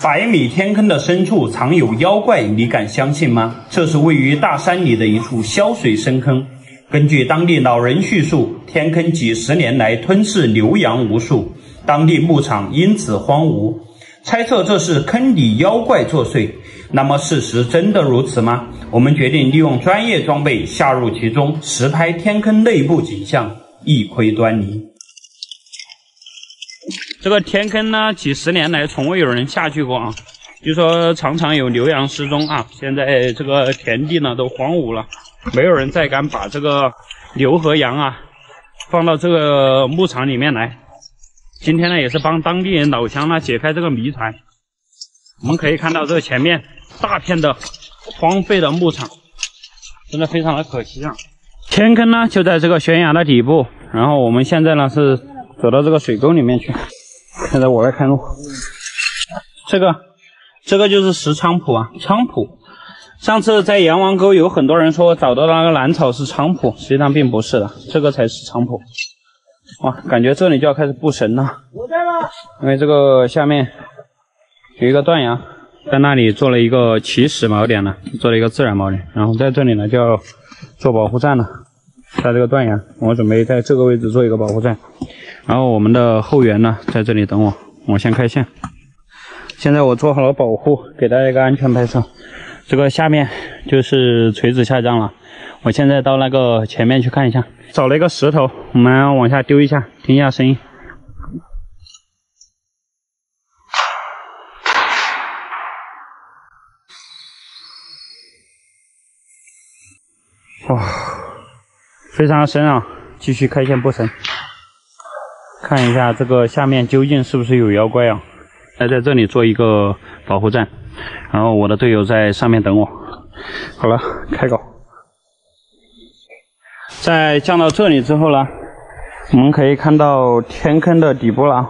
100米天坑的深处藏有妖怪，你敢相信吗？这是位于大山里的一处消水深坑。根据当地老人叙述，天坑几十年来吞噬牛羊无数，当地牧场因此荒芜。猜测这是坑里妖怪作祟。那么事实真的如此吗？我们决定利用专业装备下入其中，实拍天坑内部景象，一窥端倪。这个天坑呢，几十年来从未有人下去过啊。据说常常有牛羊失踪啊。现在这个田地呢都荒芜了，没有人再敢把这个牛和羊啊放到这个牧场里面来。今天呢，也是帮当地人老乡呢解开这个谜团。我们可以看到这个前面大片的荒废的牧场，真的非常的可惜啊。天坑呢就在这个悬崖的底部，然后我们现在呢是走到这个水沟里面去。现在我来看路，这个就是石菖蒲啊，菖蒲。上次在阎王沟有很多人说找到那个蓝草是菖蒲，实际上并不是的，这个才是菖蒲。哇，感觉这里就要开始布神了。我在了。因为这个下面有一个断崖，在那里做了一个起始锚点呢，做了一个自然锚点，然后在这里呢就要做保护站了。在这个断崖，我准备在这个位置做一个保护站，然后我们的后援呢在这里等我，我先开线。现在我做好了保护，给大家一个安全拍摄。这个下面就是垂直下降了，我现在到那个前面去看一下。找了一个石头，我们往下丢一下，听一下声音。哇，非常的深啊！继续开线布神，看一下这个下面究竟是不是有妖怪啊？在这里做一个保护站，然后我的队友在上面等我。好了，开搞。在降到这里之后呢，我们可以看到天坑的底部了。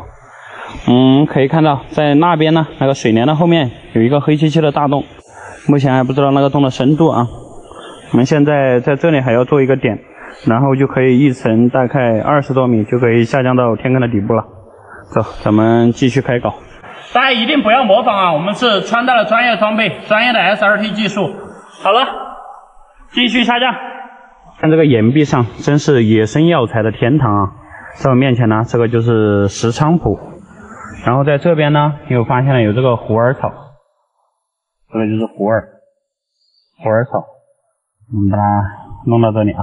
可以看到在那边呢，那个水帘的后面有一个黑漆漆的大洞，目前还不知道那个洞的深度啊。我们现在在这里还要做一个点，然后就可以一层大概20多米就可以下降到天坑的底部了。走，咱们继续开搞。大家一定不要模仿啊，我们是穿戴了专业装备，专业的 SRT 技术。好了，继续下降。看这个岩壁上，真是野生药材的天堂啊！在我面前呢，这个就是石菖蒲，然后在这边呢，又发现了有这个虎耳草，这个就是虎耳草，我们把它弄到这里啊。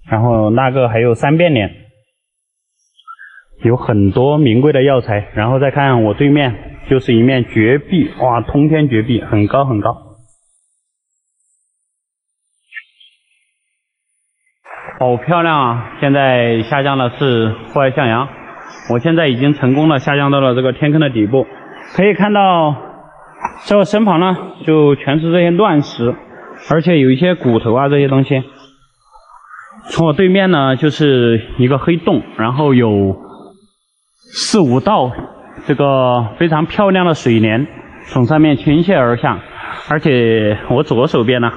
然后那个还有三变脸，有很多名贵的药材。然后再看我对面，就是一面绝壁，哇，通天绝壁，很高很高。好漂亮啊！现在下降的是户外向阳，我现在已经成功的下降到了这个天坑的底部。可以看到这个身旁呢，就全是这些乱石，而且有一些骨头啊这些东西。从我对面呢，就是一个黑洞，然后有4、5道这个非常漂亮的水帘从上面倾泻而下，而且我左手边呢，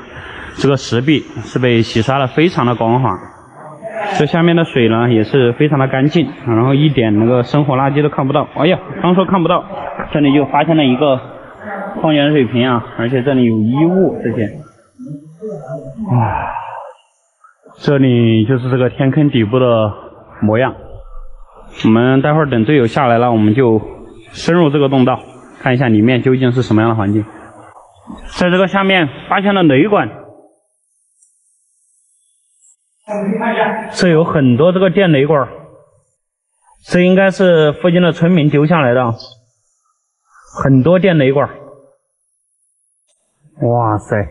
这个石壁是被洗刷的非常的光滑。这下面的水呢也是非常的干净，然后一点那个生活垃圾都看不到。哎呀，刚说看不到，这里就发现了一个矿泉水瓶啊，而且这里有衣物这些。哇，这里就是这个天坑底部的模样。我们待会儿等队友下来了，我们就深入这个洞道，看一下里面究竟是什么样的环境。在这个下面发现了雷管。这有很多这个电雷管，这应该是附近的村民丢下来的，很多电雷管。哇塞，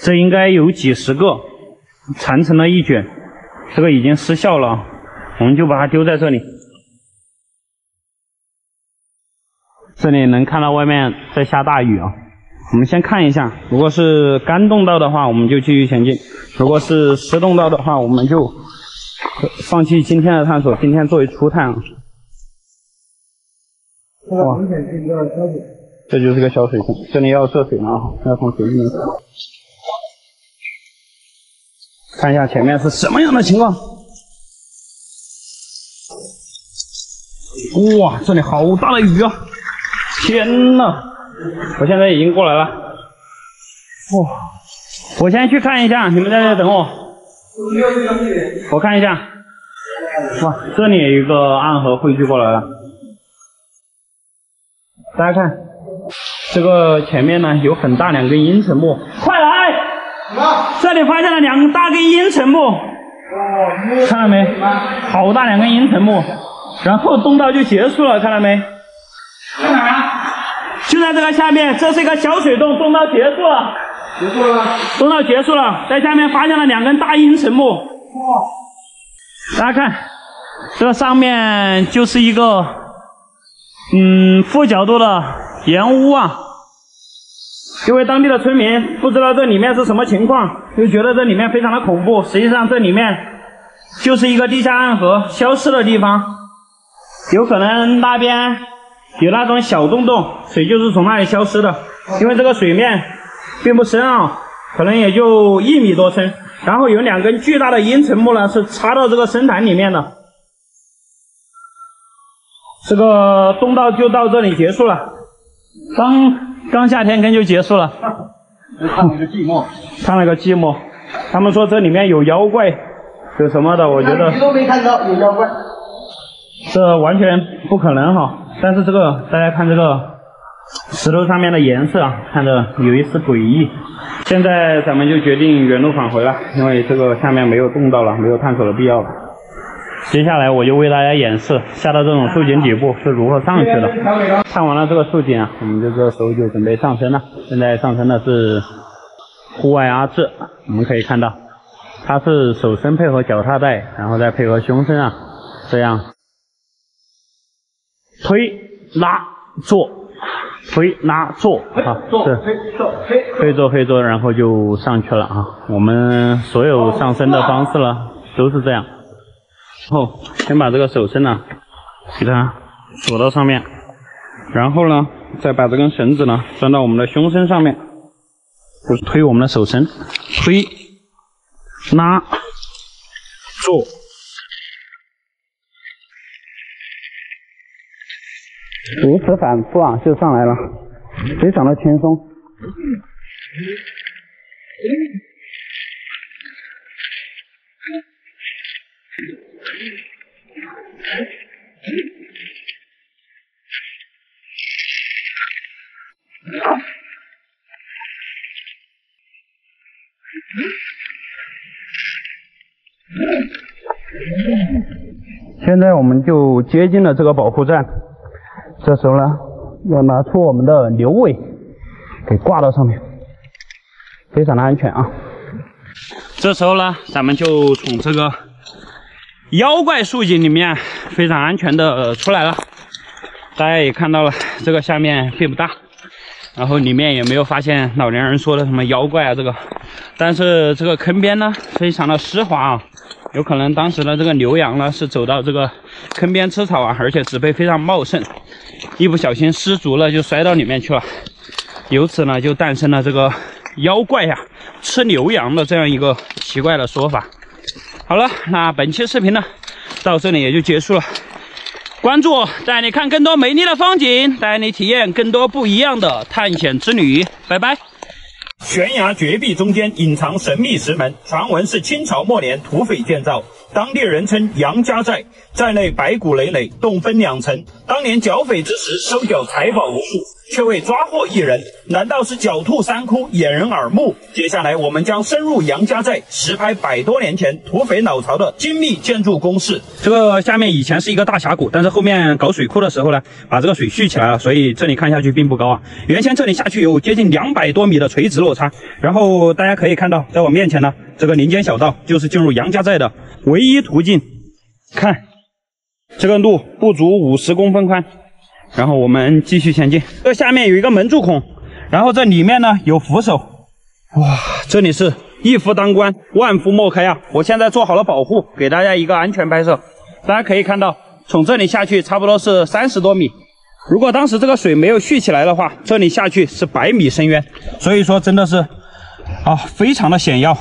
这应该有几十个，缠成了一卷，这个已经失效了，我们就把它丢在这里。这里能看到外面在下大雨啊。我们先看一下，如果是干洞道的话，我们就继续前进；如果是湿洞道的话，我们就放弃今天的探索，今天作为初探啊。哇，这就是个小水坑，这里要涉水了啊，要从水里面看一下前面是什么样的情况。哇，这里好大的鱼啊！天呐，我现在已经过来了。哇，我先去看一下，你们在这等我。我看一下。哇，这里有一个暗河汇聚过来了。大家看，这个前面呢有很大2根阴沉木，快来！这里发现了2大根阴沉木。看到没？好大2根阴沉木，然后洞道就结束了，看到没？在哪啊？就在这个下面，这是一个小水洞，洞道结束了。结束了。洞道结束了，在下面发现了2根大阴沉木。哇！大家看，这个上面就是一个负角度的岩屋啊。因为当地的村民不知道这里面是什么情况，就觉得这里面非常的恐怖。实际上这里面就是一个地下暗河消失的地方，有可能那边有那种小洞洞，水就是从那里消失的。因为这个水面并不深啊，可能也就1米多深。然后有2根巨大的阴沉木呢，是插到这个深潭里面的。这个洞道就到这里结束了。刚下天坑就结束了，看了个寂寞，看了个寂寞。他们说这里面有妖怪，有什么的，我觉得鱼都没看到有妖怪，这完全不可能哈。但是这个大家看这个石头上面的颜色啊，看着有一丝诡异。现在咱们就决定原路返回了，因为这个下面没有洞道了，没有探索的必要了。接下来我就为大家演示下到这种竖井底部是如何上去的。看完了这个竖井啊，我们这个时候就准备上升了。现在上升的是户外阿智，我们可以看到它是手伸配合脚踏带，然后再配合胸伸啊，这样推拉做，推拉做啊，是推做，然后就上去了啊。我们所有上升的方式呢都是这样。后先把这个手伸呢给它锁到上面，然后呢再把这根绳子呢拴到我们的胸身上面，就是推我们的手伸，推拉做，如此反复啊就上来了，非常的轻松。现在我们就接近了这个保护站，这时候呢要拿出我们的牛尾给挂到上面，非常的安全啊。这时候呢咱们就从这个妖怪竖井里面非常安全的出来了。大家也看到了，这个下面并不大，然后里面也没有发现老年人说的什么妖怪啊这个，但是这个坑边呢非常的湿滑啊，有可能当时的这个牛羊呢是走到这个坑边吃草啊，而且植被非常茂盛，一不小心失足了就摔到里面去了，由此呢就诞生了这个妖怪呀吃牛羊的这样一个奇怪的说法。好了，那本期视频呢到这里也就结束了。关注我，带你看更多美丽的风景，带你体验更多不一样的探险之旅。拜拜。悬崖绝壁中间隐藏神秘石门，传闻是清朝末年土匪建造，当地人称杨家寨，寨内白骨累累，洞分2层。当年剿匪之时，收缴财宝无数，却未抓获一人，难道是狡兔三窟，掩人耳目？接下来我们将深入杨家寨，实拍100多年前土匪老巢的精密建筑工事。这个下面以前是一个大峡谷，但是后面搞水库的时候呢，把这个水蓄起来了，所以这里看下去并不高啊。原先这里下去有接近200多米的垂直落差，然后大家可以看到，在我面前呢，这个林间小道就是进入杨家寨的唯一途径。看，这个路不足50公分宽。然后我们继续前进，这下面有一个门柱孔，然后这里面呢有扶手。哇，这里是一夫当关，万夫莫开啊！我现在做好了保护，给大家一个安全拍摄。大家可以看到，从这里下去差不多是30多米。如果当时这个水没有蓄起来的话，这里下去是100米深渊。所以说真的是非常的险要。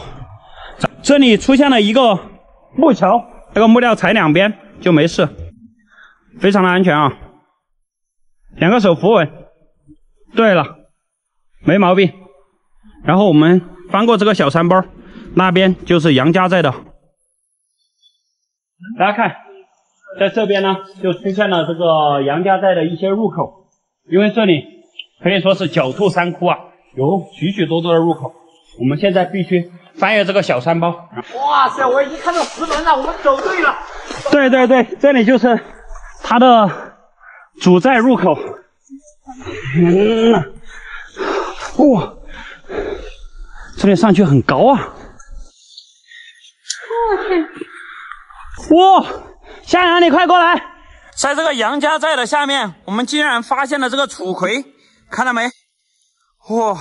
这里出现了一个木桥，这个木料踩2边就没事。非常的安全啊。两个手扶稳。对了，没毛病。然后我们翻过这个小山包，那边就是杨家寨的。大家看，在这边呢，就出现了这个杨家寨的一些入口，因为这里可以说是狡兔三窟啊，有许许多多的入口。我们现在必须翻越这个小山包。哇塞，我已经看到石门了，我们走对了。对对对，这里就是它的主寨入口。哇，这里上去很高啊！我天！哇，向阳，你快过来！在这个杨家寨的下面，我们竟然发现了这个楚葵，看到没？哇，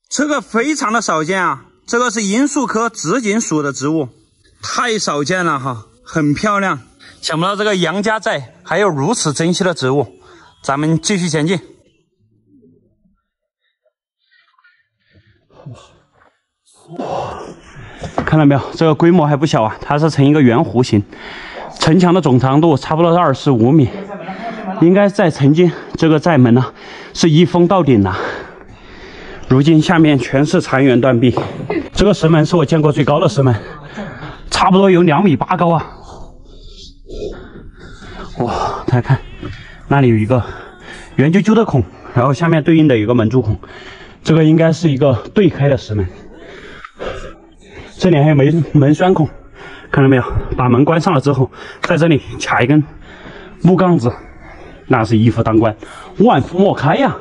这个非常的少见啊！这个是罂粟科紫堇属的植物，太少见了哈，很漂亮。想不到这个杨家寨还有如此珍稀的植物，咱们继续前进。哇，看到没有？这个规模还不小啊，它是呈一个圆弧形，城墙的总长度差不多是25米，应该在曾经这个寨门呢是一封到顶的，如今下面全是残垣断壁。这个石门是我见过最高的石门，差不多有2.8米高啊！哇，大家看，那里有一个圆啾啾的孔，然后下面对应的有个门柱孔，这个应该是一个对开的石门。这里还有门栓孔，看到没有？把门关上了之后，在这里卡一根木杠子，那是一夫当关，万夫莫开呀！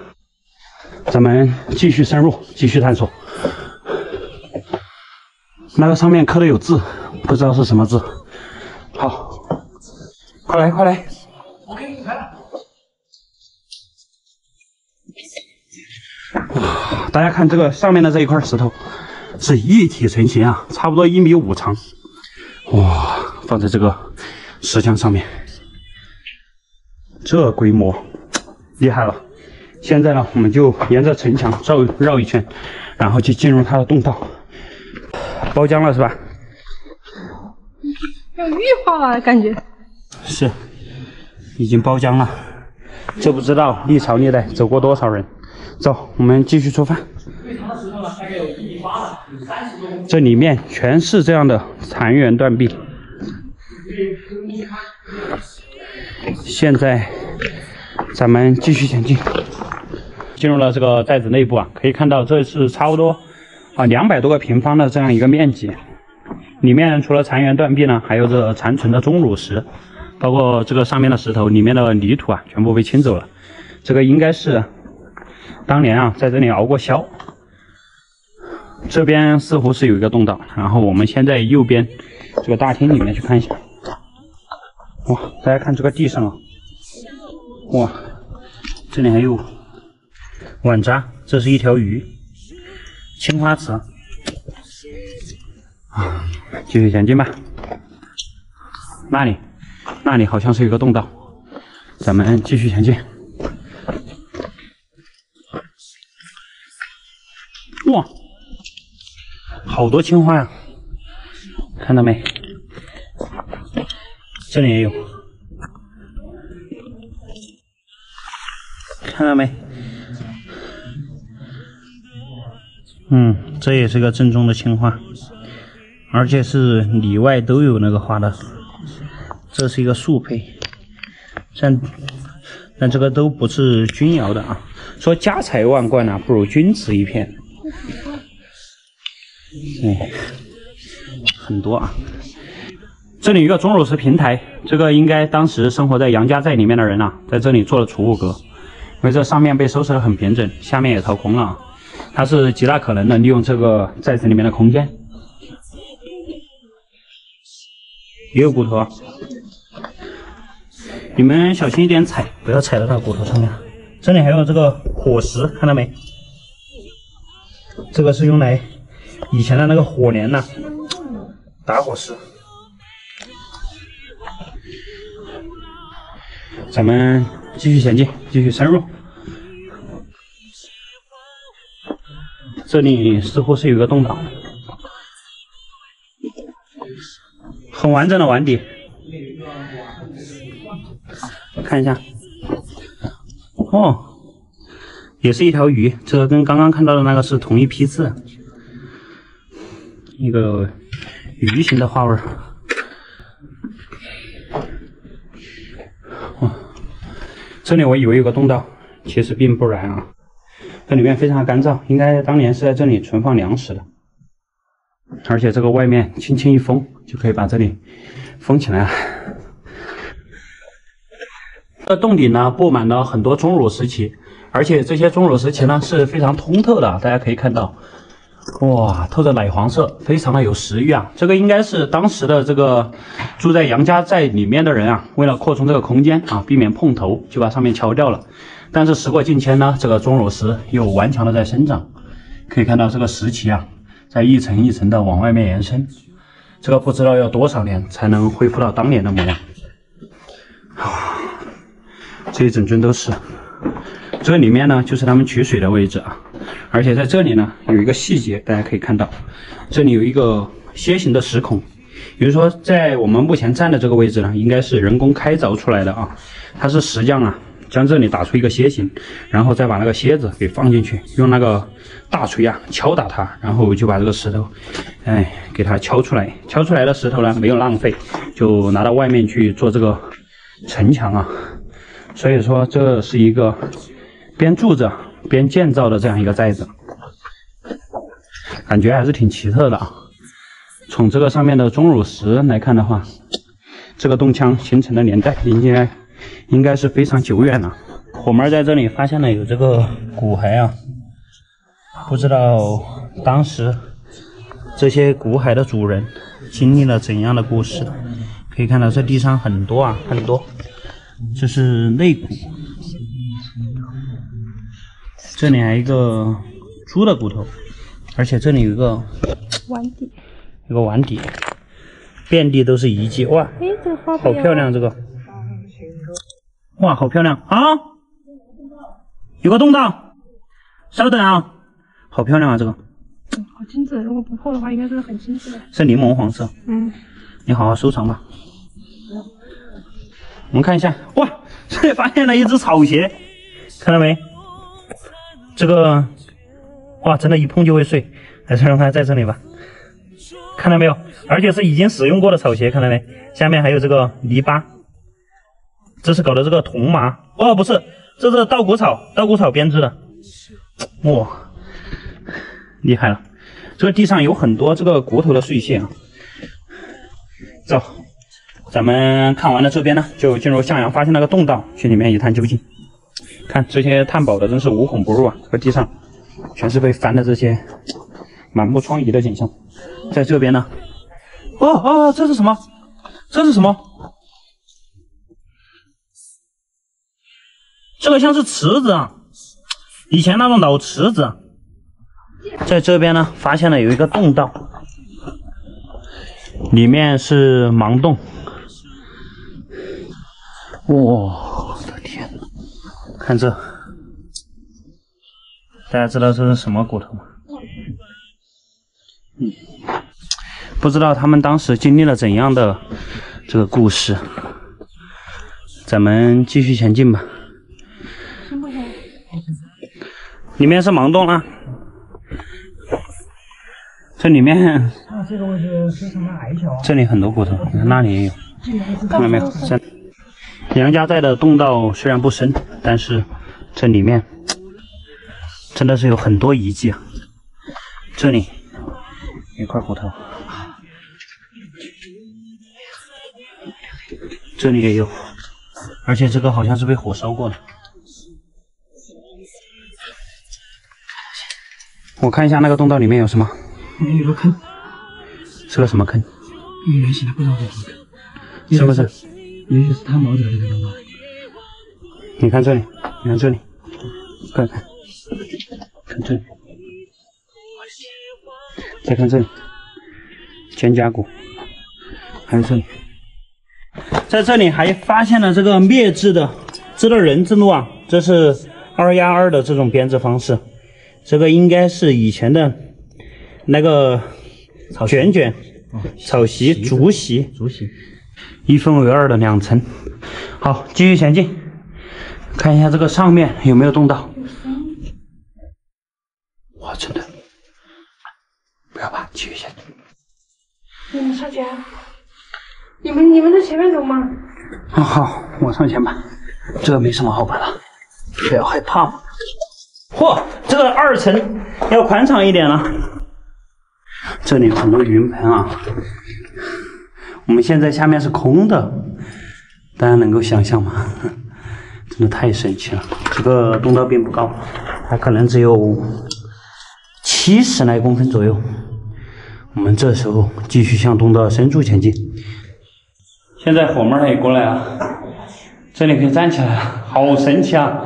咱们继续深入，继续探索。那个上面刻的有字，不知道是什么字。好，快来快来！我给你看。大家看这个上面的这一块石头。是一体成型啊，差不多1.5米长，哇，放在这个石墙上面，这规模厉害了。现在呢，我们就沿着城墙绕一圈，然后去进入它的洞道。包浆了是吧？要玉化了感觉。是，已经包浆了。就不知道历朝历代走过多少人。走，我们继续出发。最长的石头呢，大概有1.8米的，有30多公分。这里面全是这样的残垣断壁。现在咱们继续前进，进入了这个寨子内部啊，可以看到这是差不多200多个平方的这样一个面积。里面除了残垣断壁呢，还有这残存的钟乳石，包括这个上面的石头里面的泥土啊，全部被清走了。这个应该是当年啊在这里熬过硝。这边似乎是有一个洞道，然后我们先在右边这个大厅里面去看一下。哇，大家看这个地上啊，哇，这里还有碗渣，这是一条鱼，青花瓷。啊，继续前进吧。那里好像是有个洞道，咱们继续前进。哇！好多青花呀，看到没？这里也有，看到没？这也是个正宗的青花，而且是里外都有那个花的。这是一个素胚，但这个都不是钧窑的啊。说家财万贯啊，不如君子一片。很多啊。这里有一个钟乳石平台，这个应该当时生活在杨家寨里面的人啊，在这里做了储物阁，因为这上面被收拾得很平整，下面也掏空了，它是极大可能的利用这个寨子里面的空间。也有骨头啊，你们小心一点踩，不要踩到它骨头上面。这里还有这个火石，看到没？这个是用来以前的那个火镰呐，打火石。咱们继续前进，继续深入。这里似乎是有个洞道，很完整的碗底。看一下，哦，也是一条鱼，这个跟刚刚看到的那个是同一批次，一个鱼形的花纹。哦，这里我以为有个洞道，其实并不然啊，这里面非常干燥，应该当年是在这里存放粮食的。而且这个外面轻轻一封，就可以把这里封起来了。这洞顶呢布满了很多钟乳石旗，而且这些钟乳石旗呢是非常通透的，大家可以看到，哇，透着奶黄色，非常的有食欲啊。这个应该是当时的这个住在杨家寨里面的人啊，为了扩充这个空间啊，避免碰头，就把上面敲掉了。但是时过境迁呢，这个钟乳石又顽强的在生长，可以看到这个石旗啊。在一层一层的往外面延伸，这个不知道要多少年才能恢复到当年的模样。啊，这一整尊都是。这里面呢就是他们取水的位置啊，而且在这里呢有一个细节，大家可以看到，这里有一个楔形的石孔，也就是说，在我们目前站的这个位置呢，应该是人工开凿出来的啊。它是石匠啊，将这里打出一个楔形，然后再把那个楔子给放进去，用那个大锤啊敲打它，然后就把这个石头，给它敲出来。敲出来的石头呢没有浪费，就拿到外面去做这个城墙啊。所以说这是一个边住着边建造的这样一个寨子，感觉还是挺奇特的啊。从这个上面的钟乳石来看的话，这个洞腔形成的年代应该是非常久远了。我们在这里发现了有这个骨骸啊，不知道当时这些骨骸的主人经历了怎样的故事。可以看到这地上很多啊，很多，这是肋骨，这里还有一个猪的骨头，而且这里有一个碗底，一个碗底，遍地都是遗迹。哇，这个花好漂亮，这个。哇，好漂亮啊！有个洞道，稍等啊，好漂亮啊，这个。好精致，如果不破的话，应该是很精致的。是柠檬黄色。嗯。你好好收藏吧。我们看一下，哇，这里发现了一只草鞋，看到没？这个，哇，真的，一碰就会碎。还是让它在这里吧。看到没有？而且是已经使用过的草鞋，看到没？下面还有这个泥巴。这是搞的这个铜麻哦，不是，这是稻谷草编织的，哇，厉害了！这个地上有很多这个骨头的碎屑啊。走，咱们看完了这边呢，就进入向阳发现那个洞道，去里面一探究竟。看这些探宝的真是无孔不入啊！这个地上全是被翻的这些满目疮痍的景象。在这边呢，这是什么？这是什么？这个像是池子啊，以前那种老池子。在这边呢，发现了有一个洞道，里面是盲洞。哇，我的天哪！看这，大家知道这是什么骨头吗？不知道他们当时经历了怎样的这个故事。咱们继续前进吧。里面是盲洞啊，这里面，这个位置非常的矮小。这里很多骨头，那里也有，看到没有？杨家寨的洞道虽然不深，但是这里面真的是有很多遗迹啊。这里有一块骨头，这里也有，而且这个好像是被火烧过的。我看一下那个洞道里面有什么。有个坑，是个什么坑？一个圆形的，不知道是什么坑。是不是？也许是探宝者的那个吧。你看这里，你看这里，看看，看这里，再看这里，肩胛骨，还有这里，在这里还发现了这个篾制的人字录啊，这是2+2的这种编制方式。这个应该是以前的那个卷、草席、竹席， 1分为2的2层。好，继续前进，看一下这个上面有没有动到。哇，真的，不要怕，继续前进。你们上前，你们在前面走吗？哦，好，我上前吧，这没什么好怕的，不要害怕嘛。嚯，这个2层要宽敞一点了。这里有很多云盆啊，我们现在下面是空的，大家能够想象吗？真的太神奇了。这个洞道并不高，它可能只有70来公分左右。我们这时候继续向洞道深处前进。现在火妹也过来了，这里可以站起来了，好神奇啊！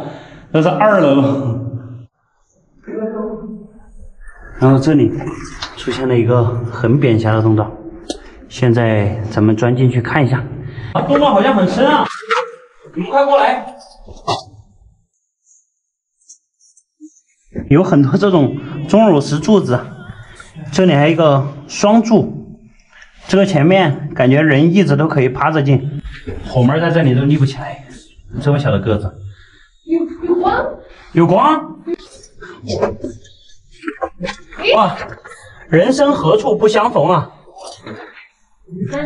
这是2楼。然后这里出现了一个很扁狭的洞道，现在咱们钻进去看一下。洞道好像很深啊，你们快过来！有很多这种钟乳石柱子，这里还有一个双柱，这个前面感觉人一直都可以趴着进，火门在这里都立不起来，这么小的个子。有光？有光？哇，人生何处不相逢啊！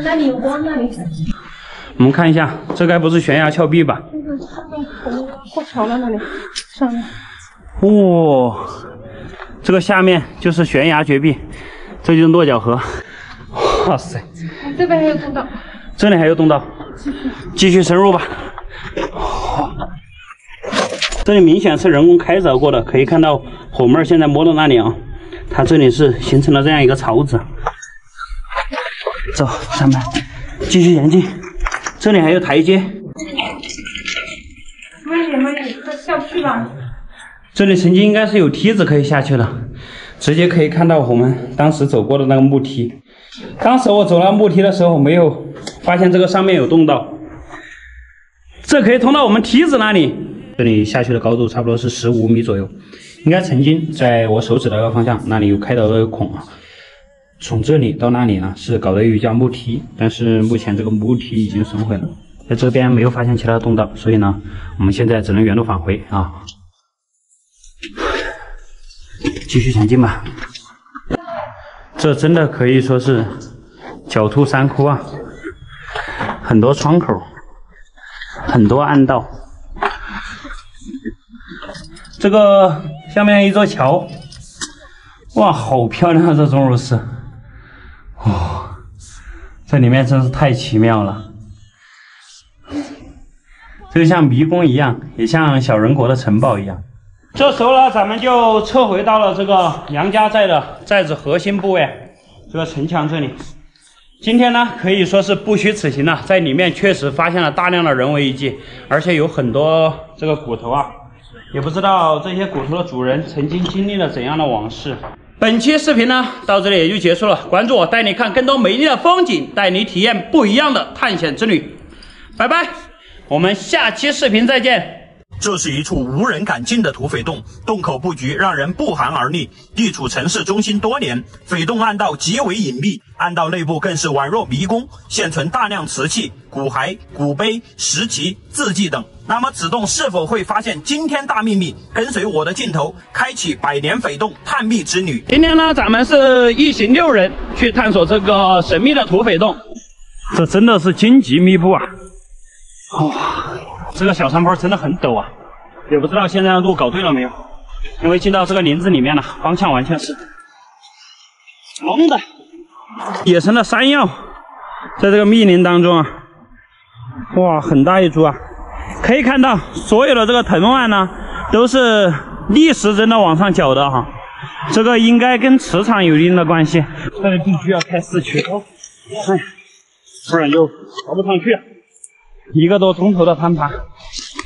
哪里有光那里？我们看一下，这该不是悬崖峭壁吧？过桥了那里，上面。哇，这个下面就是悬崖绝壁，这就是落脚河。哇塞！这边还有洞道。这里还有洞道，继续深入吧。这里明显是人工开凿过的，可以看到火妹现在摸的那里啊，它这里是形成了这样一个槽子。走，上面继续前进，这里还有台阶。慢点，快下不去吧。这里曾经应该是有梯子可以下去的，直接可以看到我们当时走过的那个木梯。当时我走到木梯的时候，没有发现这个上面有洞道，这可以通到我们梯子那里。这里下去的高度差不多是15米左右，应该曾经在我手指的那个方向那里有开凿的孔啊。从这里到那里呢是搞的有一架木梯，但是目前这个木梯已经损毁了，在这边没有发现其他的洞道，所以呢我们现在只能原路返回啊。继续前进吧。这真的可以说是狡兔三窟啊，很多窗口，很多暗道。这个下面一座桥，哇，好漂亮啊！这钟乳石，哇，这里面真是太奇妙了。这个像迷宫一样，也像小人国的城堡一样。这时候呢，咱们就撤回到了这个杨家寨的寨子核心部位，这个城墙这里。今天呢，可以说是不虚此行了，在里面确实发现了大量的人为遗迹，而且有很多这个骨头啊，也不知道这些骨头的主人曾经经历了怎样的往事。本期视频呢，到这里也就结束了。关注我，带你看更多美丽的风景，带你体验不一样的探险之旅。拜拜，我们下期视频再见。这是一处无人敢进的土匪洞，洞口布局让人不寒而栗。地处城市中心多年，匪洞暗道极为隐秘，暗道内部更是宛若迷宫，现存大量瓷器、骨骸、骨碑、石旗、字迹等。那么此洞是否会发现惊天大秘密？跟随我的镜头，开启百年匪洞探秘之旅。今天呢，咱们是一行6人去探索这个神秘的土匪洞，这真的是荆棘密布啊！哇，这个小山坡真的很陡啊，也不知道现在的路搞对了没有，因为进到这个林子里面了，方向完全是懵的。野生的山药在这个密林当中啊，哇，很大一株啊！可以看到所有的这个藤蔓呢，都是逆时针的往上绞的哈，这个应该跟磁场有一定的关系。这里必须要开4驱哦，哎，不然就爬不上去了。1个多钟头的攀爬，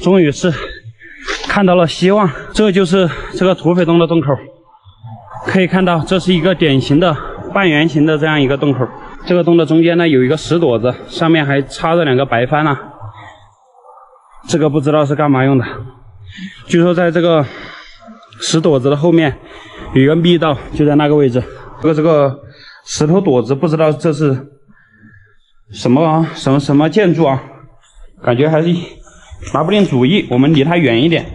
终于是看到了希望。这就是这个土匪洞的洞口，可以看到这是一个典型的半圆形的这样一个洞口。这个洞的中间呢有一个石垛子，上面还插着2个白帆啊，这个不知道是干嘛用的。据说在这个石垛子的后面有一个密道，就在那个位置。这个石头垛子不知道这是什么建筑啊？感觉还是拿不定主意，我们离它远一点。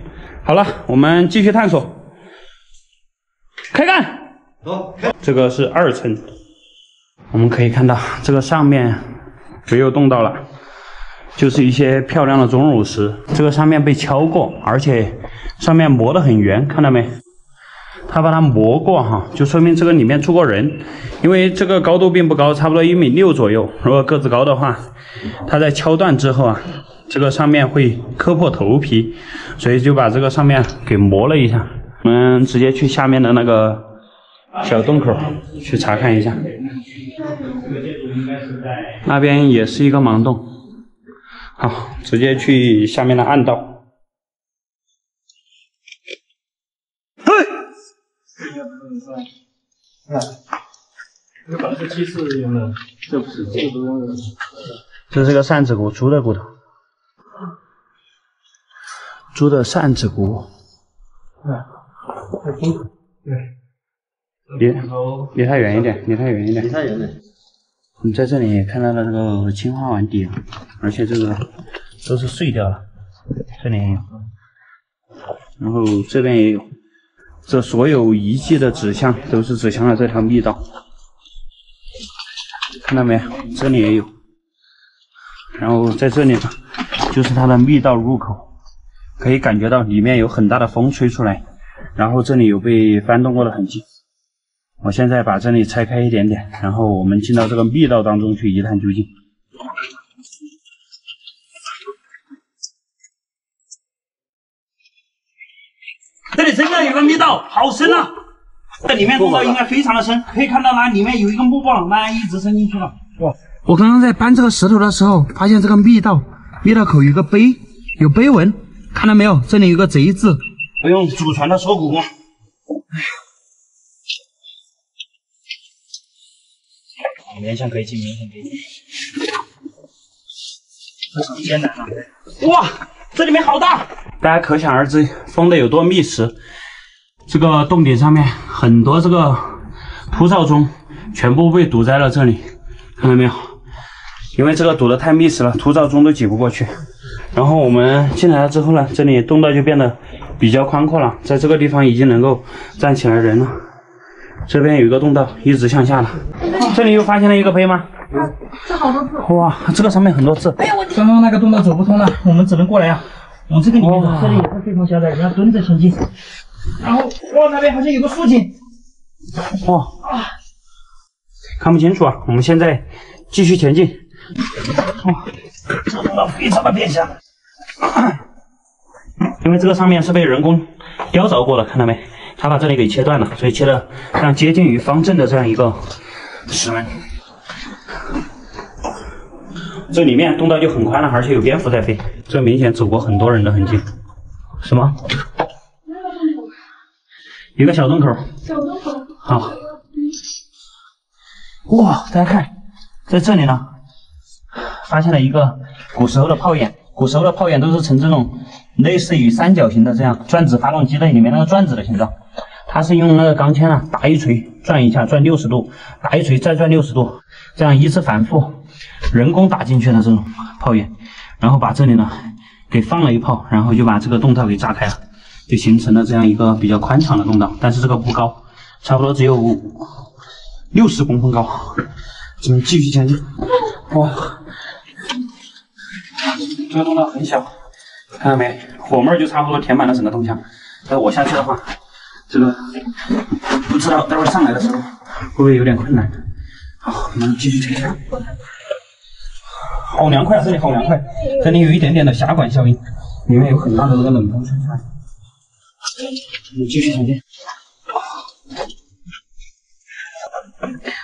好了，我们继续探索。开干！走，这个是2层，我们可以看到这个上面没有动到了，就是一些漂亮的钟乳石。这个上面被敲过，而且上面磨得很圆，看到没？他把它磨过哈，就说明这个里面住过人。因为这个高度并不高，差不多1.6米左右。如果个子高的话，它在敲断之后啊，这个上面会磕破头皮，所以就把这个上面给磨了一下。我们直接去下面的那个小洞口去查看一下。那边也是一个盲洞。好，直接去下面的暗道。这本来是鸡翅用的，这不是，这不是用的。这是个扇子骨，猪的骨头，猪的扇子骨。对，离它远一点，离它远一点。离它远点。你在这里也看到了这个青花碗底，而且这个都是碎掉了，这里也有，然后这边也有。这所有遗迹的指向都是指向了这条密道，看到没有？这里也有。然后在这里呢，就是它的密道入口，可以感觉到里面有很大的风吹出来，然后这里有被翻动过的痕迹。我现在把这里拆开一点点，然后我们进到这个密道当中去一探究竟。这里真的有个密道，好深啊！这里面洞道应该非常的深，可以看到那里面有一个木棒，那一直伸进去了。哇！我刚刚在搬这个石头的时候，发现这个密道口有个碑，有碑文，看到没有？这里有个贼字。我用祖传的锁骨工。勉强可以进，勉强可以进。非常艰难啊！哇！这里面好大，大家可想而知封的有多密实。这个洞顶上面很多这个蒲草钟全部被堵在了这里，看到没有？因为这个堵得太密实了，蒲草钟都挤不过去。然后我们进来了之后呢，这里洞道就变得比较宽阔了，在这个地方已经能够站起来人了。这边有一个洞道一直向下了，这里又发现了一个碑吗？这好多字。哇，这个上面很多字。哎呀，我刚刚那个洞道走不通了，我们只能过来呀。往这个里面走，这里也是非常狭窄，人要蹲着前进。然后，哇，那边好像有个竖井。哇，看不清楚啊！我们现在继续前进。哇，这个洞道非常的变狭，因为这个上面是被人工雕凿过的，看到没？他把这里给切断了，所以切了这样接近于方正的这样一个石门。这里面洞道就很宽了，而且有蝙蝠在飞，这明显走过很多人的痕迹。什么？一个小洞口。小洞口。好。哇，大家看，在这里呢，发现了一个古时候的炮眼。古时候的炮眼都是呈这种类似于三角形的这样转子发动机的里面那个转子的形状。它是用那个钢钎啊，打一锤转一下，转60度，打一锤再转60度，这样依次反复，人工打进去的这种炮眼，然后把这里呢给放了一炮，然后就把这个洞道给炸开了，就形成了这样一个比较宽敞的洞道，但是这个不高，差不多只有60公分高。我们继续前进。哇，这个洞道很小，看到没？火妹就差不多填满了整个洞墙。再我下去的话，这个不知道待会儿上来的时候会不会有点困难。好，我们继续前进。好凉快啊，这里好凉快，这里有一点点的狭管效应，里面有很大的这个冷风吹出来。我们继续前进。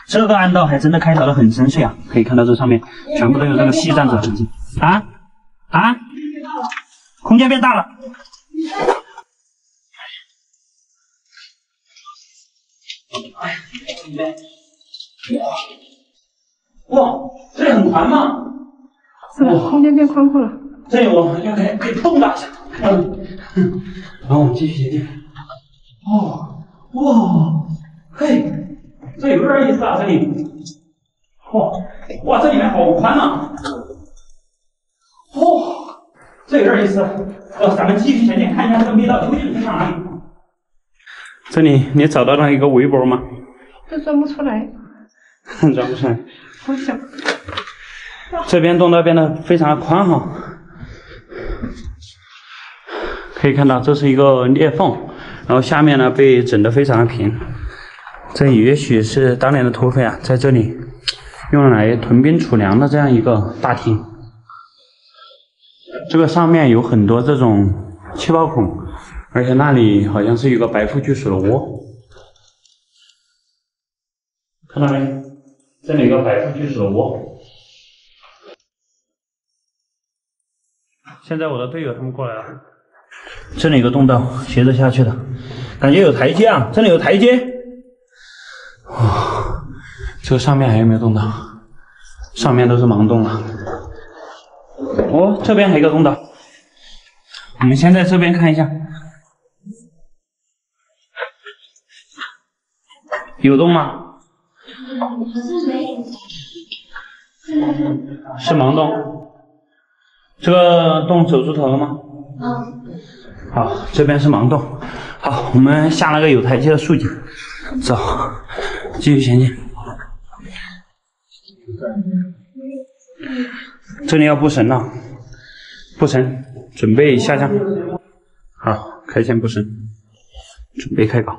这个暗道还真的开凿的很深邃啊，可以看到这上面全部都有这个细站子痕迹。空间变大了。哇，这里很宽吗？是的，空间变宽阔了。这里我要给动大一下。然后我们继续前进。哇，嘿，这有点意思啊，这里。哇，哇，这里面好宽啊！哦，这有点意思。咱们继续前进，看一下这个密道究竟是在哪里。这里你找到了一个围脖吗？这钻不出来。钻不出来。好小。这边洞道变得非常的宽哈。可以看到这是一个裂缝，然后下面呢被整得非常的平。这也许是当年的土匪啊，在这里用来屯兵储粮的这样一个大厅。这个上面有很多这种气泡孔，而且那里好像是有个白腹巨鼠的窝，看到没？这里有个白腹巨鼠的窝。现在我的队友他们过来了，这里有个洞道，斜着下去的，感觉有台阶啊，这里有台阶。哇，这个上面还有没有洞道？上面都是盲洞了。哦，这边还有一个洞道，我们先在这边看一下，有洞吗？是盲洞。这个洞走出头了吗？好，这边是盲洞。好，我们下了个有台阶的竖井，走，继续前进。这里要布绳了，布绳，准备下降。好，开线布绳，准备开搞。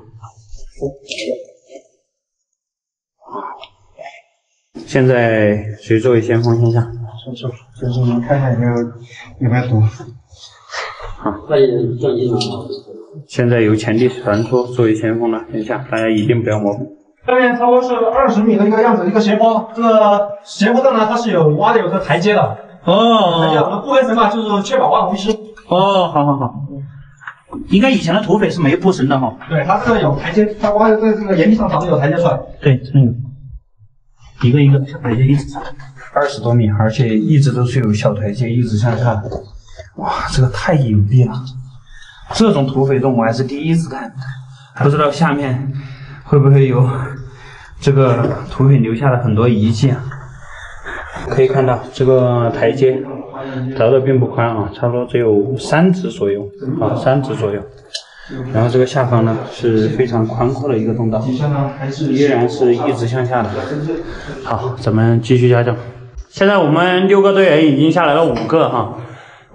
现在谁作为先锋先下？先生，我们看看有没有毒。好，现在由前地传说作为先锋的先下，大家一定不要模仿。下面差不多是20米的一个样子，一个斜坡。这个斜坡上呢，它是有挖的有个台阶的。哦，台阶我们布根绳嘛，就是确保万无一失。哦，好。应该以前的土匪是没布绳的哈。对，它这个有台阶，它挖的这个岩壁上早就有台阶出来。对，这里有一个小台阶一直上，20多米，而且一直都是有小台阶一直向下的。哇，这个太隐蔽了，这种土匪洞我还是第一次看，不知道下面会不会有这个土匪留下的很多遗迹啊。可以看到这个台阶凿的并不宽啊，差不多只有3指左右啊，3指左右。然后这个下方呢是非常宽阔的一个洞道，依然是一直向下的。好，咱们继续下降。现在我们6个队员已经下来了5个哈，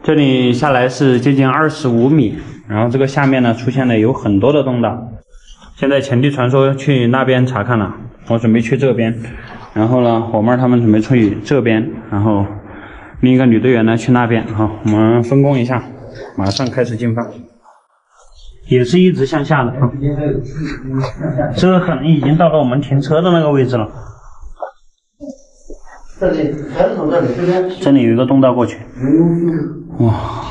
这里下来是接近25米，然后这个下面呢出现了有很多的洞道。现在前地传说去那边查看了，我准备去这边，然后呢火妹他们准备去这边，然后另一个女队员呢去那边。好，我们分工一下，马上开始进发。也是一直向下的啊，这个可能已经到了我们停车的那个位置了。这里还是从这里，这里有一个洞道过去。哇，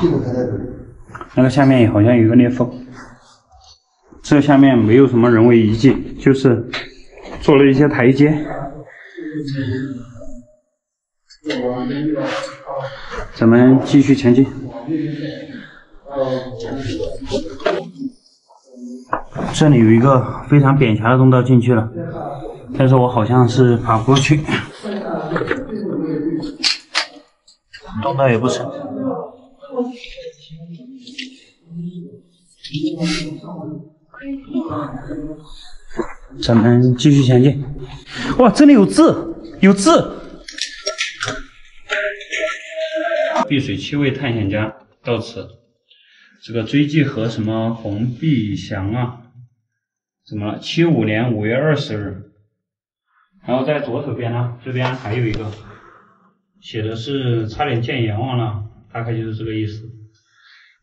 那个下面也好像有一个裂缝。这下面没有什么人为遗迹，就是做了一些台阶。咱们继续前进。这里有一个非常扁狭的通道进去了，但是我好像是爬不过去，通道也不深。咱们继续前进。哇，这里有字，有字。碧水七位探险家到此。这个追记和什么洪碧祥啊，怎么了？75年5月20日。然后在左手边呢，这边还有一个写的是差点见阎王了，大概就是这个意思。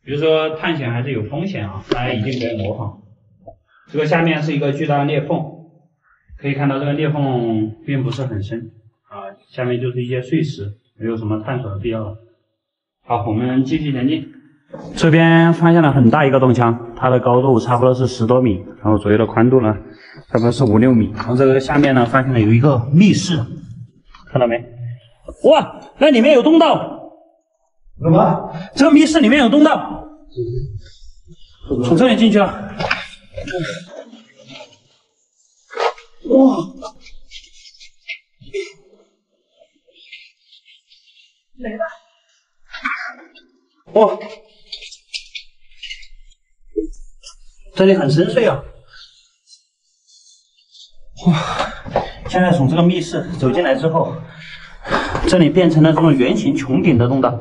比如说探险还是有风险啊，大家一定不要模仿。这个下面是一个巨大的裂缝，可以看到这个裂缝并不是很深啊，下面就是一些碎石，没有什么探索的必要了。好，我们继续前进。这边发现了很大一个洞腔，它的高度差不多是10多米，然后左右的宽度呢差不多是5、6米。然后这个下面呢发现了有一个密室，看到没？哇，那里面有通道。什么？这个密室里面有通道，从这里进去了。哇！来吧。哇，这里很深邃啊！哇，现在从这个密室走进来之后，这里变成了这种圆形穹顶的通道。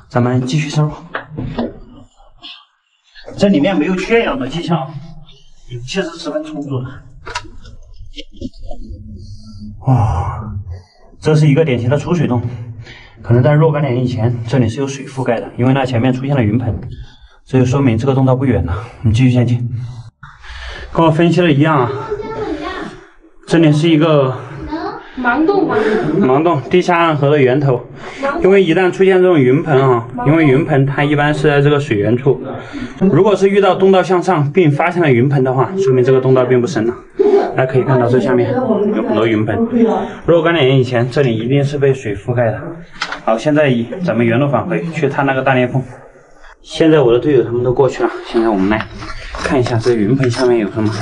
咱们继续深入。这里面没有缺氧的迹象，氧气是十分充足的。哇，这是一个典型的出水洞。可能在若干年以前，这里是有水覆盖的，因为那前面出现了云盆，这就说明这个洞道不远了。我们继续前进。跟我分析的一样啊，这里是一个盲洞，地下暗河的源头。因为一旦出现这种云盆啊，因为云盆它一般是在这个水源处，如果是遇到洞道向上并发现了云盆的话，说明这个洞道并不深了。大家可以看到这下面有很多云盆，若干年以前这里一定是被水覆盖的。好，现在咱们原路返回，去探那个大裂缝。现在我的队友他们都过去了，现在我们来看一下这云盆下面有什么。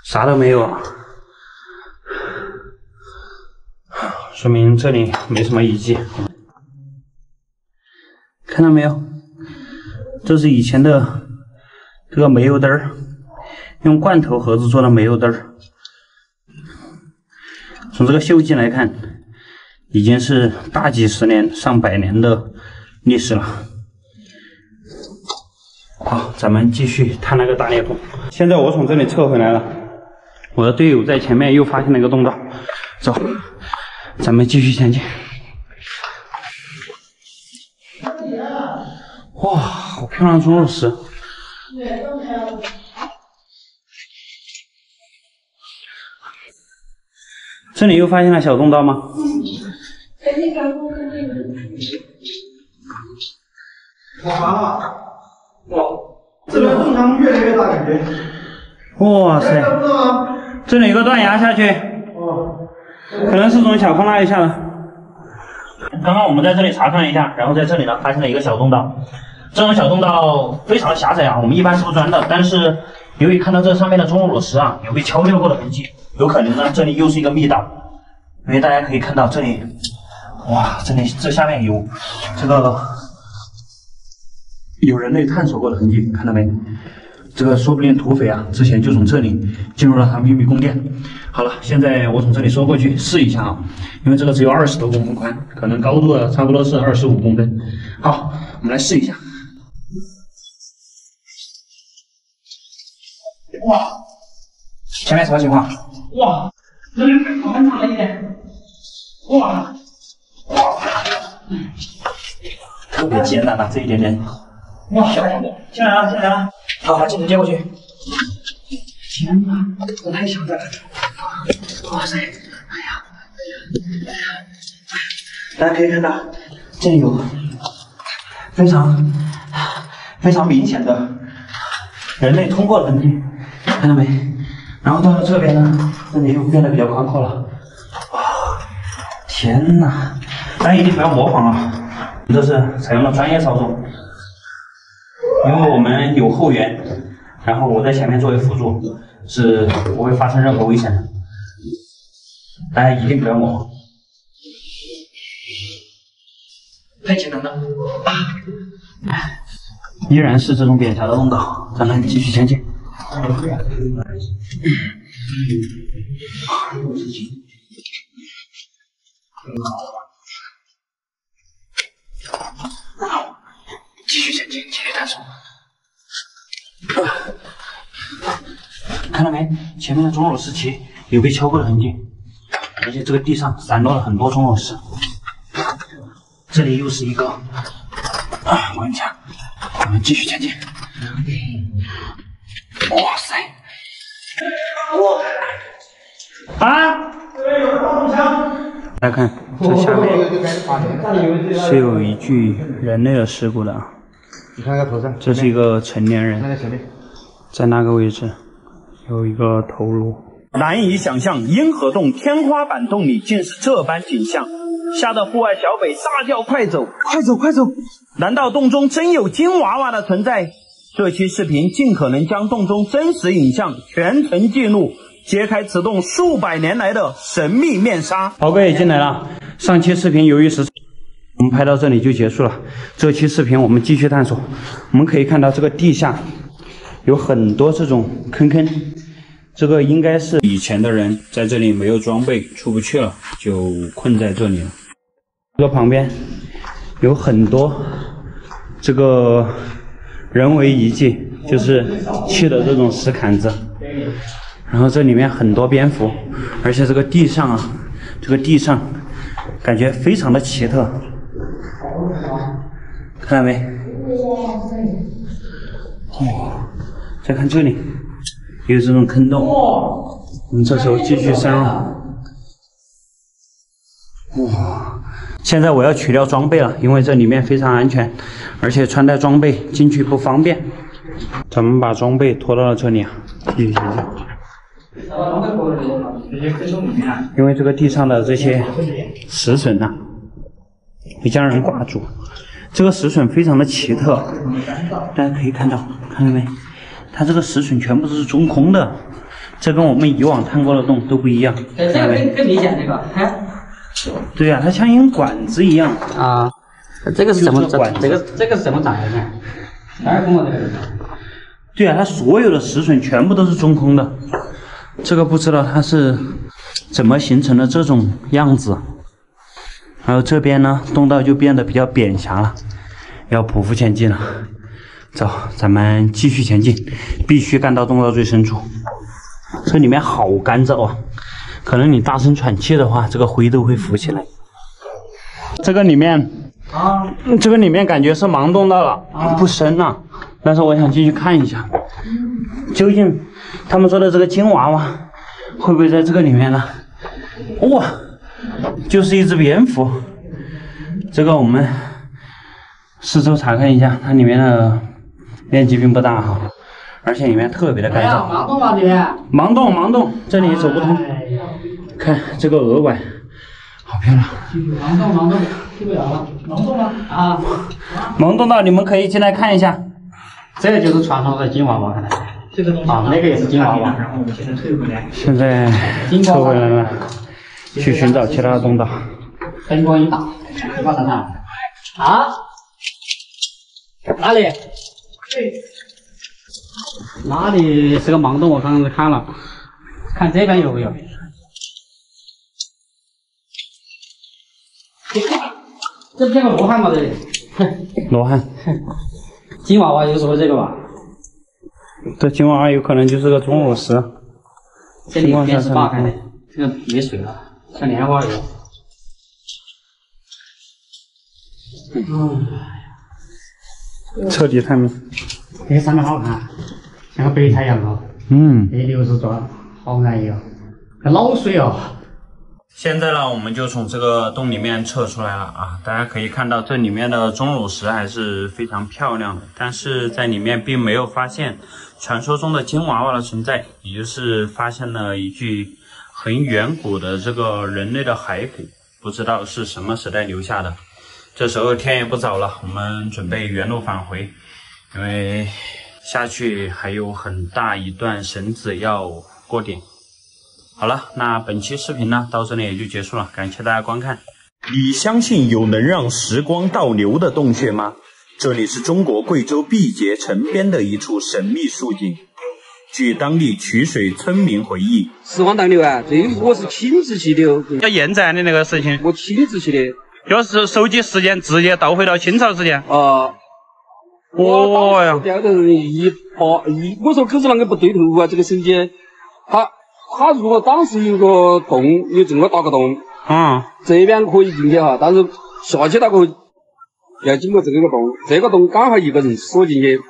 啥都没有啊，说明这里没什么遗迹。看到没有？这是以前的这个煤油灯儿，用罐头盒子做的煤油灯儿。从这个锈迹来看，已经是大几十年、上百年的历史了。好，咱们继续探那个大裂缝。现在我从这里撤回来了。我的队友在前面又发现了一个洞道，走，咱们继续前进。哇，好漂亮的钟乳石！这里又发现了小洞道吗？哇，这边洞腔越来越大，感觉。哇塞！这里有个断崖下去，可能是从小坑那里下的。刚刚我们在这里查看了一下，然后在这里呢发现了一个小洞道。这种小洞道非常的狭窄啊，我们一般是不钻的。但是由于看到这上面的钟乳石啊有被敲掉过的痕迹，有可能呢这里又是一个密道。因为大家可以看到这里，哇，这下面有这个有人类探索过的痕迹，看到没？这个说不定土匪啊，之前就从这里进入了他秘密宫殿。好了，现在我从这里缩过去试一下啊，因为这个只有20多公分宽，可能高度差不多是25公分。好，我们来试一下。哇，前面什么情况？哇，这里非常很长了一点。哇，特别艰难啊，这一点点。哇，进来了，进来了。好，镜头接过去。天哪，这太小了！哇塞，哎呀，大家可以看到，这里有非常明显的人类通过的痕迹，看到没？然后到了这边呢，这里又变得比较宽阔了。哇，天哪！大家一定不要模仿啊，这是采用了专业操作。因为我们有后援，然后我在前面作为辅助，是不会发生任何危险的。大家一定不要模仿，太简单了。依然是这种扁狭的通道，咱们继续前进。继续前进，继续探索。看到没？前面的钟乳石旗有被敲过的痕迹，而且这个地上散落了很多钟乳石。这里又是一个关卡，我们继续前进。哇塞！啊！这边有个大洞墙。大家看，这下面是有一具人类的尸骨的。你看看头上，这是一个成年人，在那个位置有一个头颅。难以想象，银河洞天花板洞里竟是这般景象，吓得户外小北大叫：“快走，快走，快走！”难道洞中真有金娃娃的存在？这期视频尽可能将洞中真实影像全程记录，揭开此洞数百年来的神秘面纱。宝贝进来了。上期视频由于时长，我们拍到这里就结束了。这期视频我们继续探索。我们可以看到这个地下有很多这种坑坑，这个应该是以前的人在这里没有装备出不去了，就困在这里了。这个旁边有很多这个人为遗迹，就是砌的这种石坎子，然后这里面很多蝙蝠，而且这个地上啊，这个地上感觉非常的奇特，看到没？哦，再看这里，也有这种坑洞。我们这时候继续深入。哇！现在我要取掉装备了，因为这里面非常安全，而且穿戴装备进去不方便。咱们把装备拖到了这里啊，继续前进。因为这个地上的这些石笋啊，会将人挂住。这个石笋非常的奇特，大家可以看到，看到没？它这个石笋全部都是中空的，这跟我们以往探过的洞都不一样。这个更明显，这个。对呀、它像一根管子一样啊。这个是怎么这个是怎么长的呢？2公的这个。对啊，它所有的石笋全部都是中空的，这个不知道它是怎么形成的这种样子。还有这边呢，洞道就变得比较扁狭了，要匍匐前进了。走，咱们继续前进，必须干到洞道最深处。这里面好干燥啊，可能你大声喘气的话，这个灰都会浮起来。这个里面感觉是盲洞道了，不深啊。但是我想进去看一下，究竟他们说的这个金娃娃会不会在这个里面呢？哇，就是一只蝙蝠。这个我们四周查看一下，它里面的面积并不大哈，而且里面特别的干燥。盲洞吗？这边？盲洞，这里走不通。看这个鹅管，好漂亮。盲洞，去不了了。盲洞吗？啊，盲洞道，你们可以进来看一下。这个就是传说的金娃娃，看来。这个东西啊，那个也是金娃娃。然后我们现在退回来。现在撤回来了，去寻找其他的洞道。灯光一打，你把它看。啊？哪里？哪里是个盲洞？我刚刚看了，看这边有没有？这不像个罗汉吗？这里。罗汉。金娃娃就说这个吧。这金娃娃有可能就是个钟乳石。这里有电视坝，看的，这个没水了，像莲花一样。彻底探秘。这上面好看，像个白菜一样哦。流石砖，好安逸哦。老水哦。现在呢，我们就从这个洞里面撤出来了啊！大家可以看到，这里面的钟乳石还是非常漂亮的，但是在里面并没有发现传说中的金娃娃的存在，也就是发现了一具很远古的这个人类的骸骨，不知道是什么时代留下的。这时候天也不早了，我们准备原路返回，因为下去还有很大一段绳子要过顶。好了，那本期视频呢，到这里也就结束了，感谢大家观看。你相信有能让时光倒流的洞穴吗？这里是中国贵州毕节城边的一处神秘竖井。据当地曲水村民回忆，时光倒流啊，这我是亲自去的。要延展的那个事情，我亲自去的。就是手机时间直接倒回到清朝时间。哦呀！掉的人我说可是啷个不对头啊？这个手机，他如果当时有个洞，有这么大个洞，这边可以进去哈，但是下去那个要经过这个洞，这个洞刚好一个人锁进去。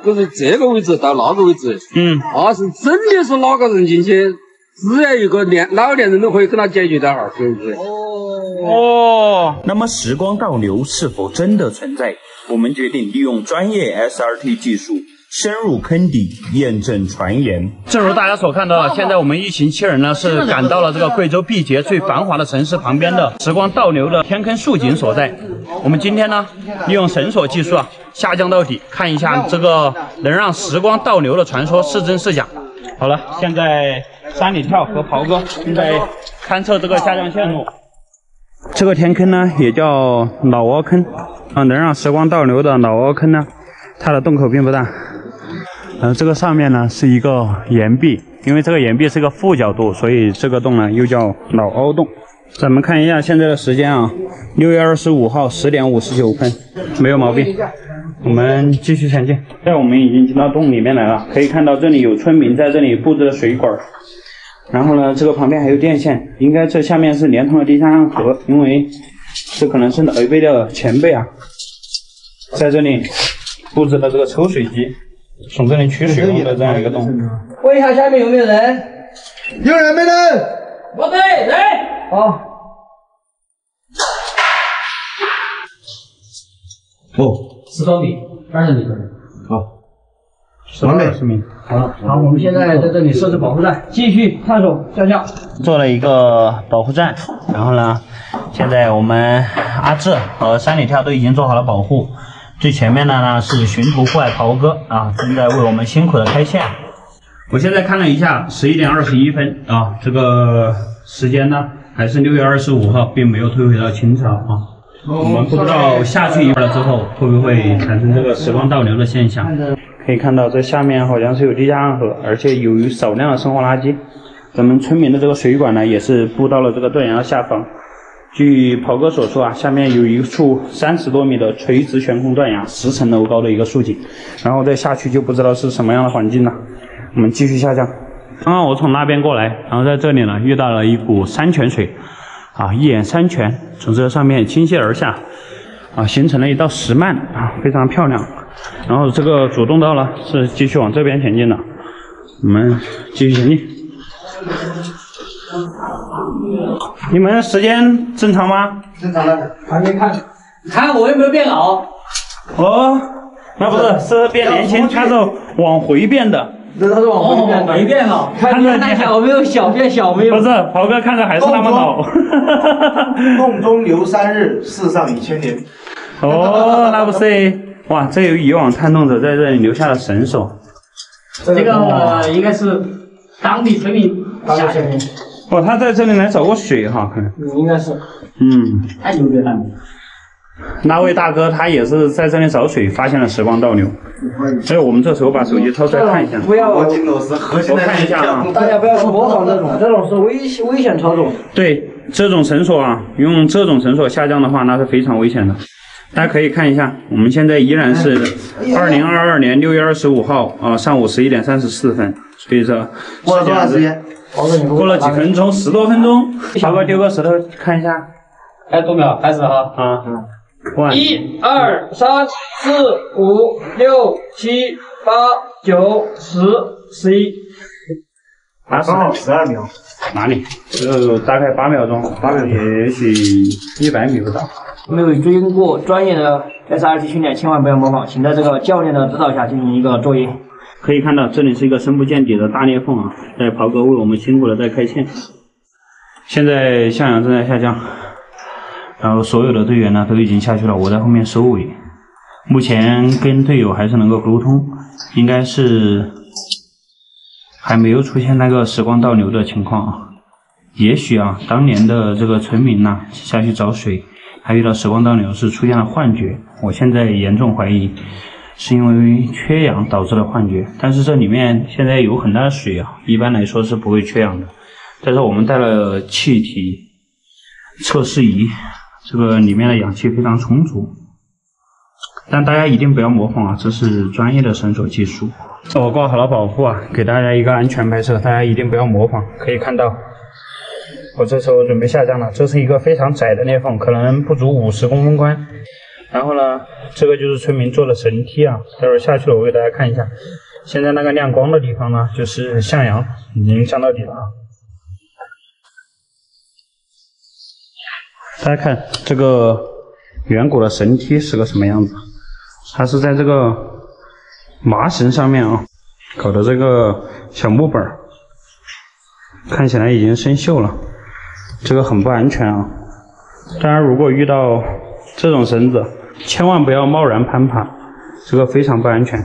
就是这个位置到那个位置。是真的是哪个人进去，只要一个老年人都可以跟他解决掉哈，是不是？那么时光倒流是否真的存在？我们决定利用专业 SRT 技术，深入坑底，验证传言。正如大家所看到的，现在我们一行7人呢是赶到了这个贵州毕节最繁华的城市旁边的时光倒流的天坑竖井所在。我们今天呢利用绳索技术啊下降到底，看一下这个能让时光倒流的传说是真是假。好了，现在山里跳和袍哥正在勘测这个下降线路。这个天坑呢也叫老凹坑啊，能让时光倒流的老凹坑呢，它的洞口并不大。这个上面呢是一个岩壁，因为这个岩壁是个负角度，所以这个洞呢又叫老凹洞。咱们看一下现在的时间啊，6月25号10点59分，没有毛病。我们继续前进。现在我们已经进到洞里面来了，可以看到这里有村民在这里布置了水管，然后呢，这个旁边还有电线，应该这下面是连通了地下暗河，因为这可能是老一辈的前辈啊，在这里布置了这个抽水机，从这里取水用的这样一个洞。问一下下面有没有人？有人没人？我对人。好。10多米，20米。好。完美10米。好，我们现在在这里设置保护站，继续探索向下。做了一个保护站，然后呢，现在我们阿志和山里跳都已经做好了保护。最前面的呢是巡途户外袍哥啊，正在为我们辛苦的开线。我现在看了一下，11点21分啊，这个时间呢还是6月25号，并没有退回到清朝啊。我们不知道下去一会儿了之后会不会产生这个时光倒流的现象。可以看到这下面好像是有地下暗河，而且有少量的生活垃圾。咱们村民的这个水管呢，也是布到了这个断崖的下方。据袍哥所说啊，下面有一处30多米的垂直悬空断崖，10层楼高的一个竖井，然后再下去就不知道是什么样的环境了。我们继续下降。刚刚我从那边过来，然后在这里呢遇到了一股山泉水，啊，一眼山泉从这上面倾泻而下，啊，形成了一道石幔啊，非常漂亮。然后这个主动道呢是继续往这边前进的，我们继续前进。你们时间正常吗？正常的，还没看，看我有没有变老？哦，那不是，是变年轻，它是往回变的。这是往回变，没变老。看你小没有小变小没有？不是，袍哥看着还是那么老。洞中留3日，世上已千年。哦，那不是。哇，这有以往探洞者在这里留下的绳索。这个应该是当地村民下去。哦，他在这里来找过水哈，可能。应该是。太牛逼了。那位大哥他也是在这里找水，发现了时光倒流。所以我们这时候把手机掏出来看一下。不要，我金老师核心的看一下啊，大家不要去模仿这种是危险操作。对，这种绳索啊，用这种绳索下降的话，那是非常危险的。大家可以看一下，我们现在依然是2022年6月25号啊，上午11点34分，所以说过了多长时间？过了几分钟，10多分钟。小哥丢个石头看一下。哎，读秒开始哈。啊。1、2、3、4、5、6、7、8、9、10、11。刚好12秒。哪里？大概8秒钟，8秒，也许100米不到。没有经过专业的 SRT 训练，千万不要模仿，请在这个教练的指导下进行一个作业。可以看到，这里是一个深不见底的大裂缝啊，在袍哥为我们辛苦的在开线。现在向阳正在下降，然后所有的队员呢都已经下去了，我在后面收尾。目前跟队友还是能够沟通，应该是还没有出现那个时光倒流的情况啊。也许啊，当年的这个村民呐下去找水，还遇到时光倒流是出现了幻觉。我现在严重怀疑是因为缺氧导致的幻觉，但是这里面现在有很大的水啊，一般来说是不会缺氧的。但是我们带了气体测试仪，这个里面的氧气非常充足。但大家一定不要模仿啊，这是专业的绳索技术。我挂好了保护啊，给大家一个安全拍摄，大家一定不要模仿。可以看到，我这时候准备下降了，这是一个非常窄的裂缝，可能不足50公分宽。然后呢，这个就是村民做的绳梯啊，待会儿下去了我给大家看一下。现在那个亮光的地方呢，就是向阳，已经降到底了啊。大家看这个远古的绳梯是个什么样子？它是在这个麻绳上面啊搞的这个小木板，看起来已经生锈了，这个很不安全啊。当然，如果遇到这种绳子，千万不要贸然攀爬，这个非常不安全。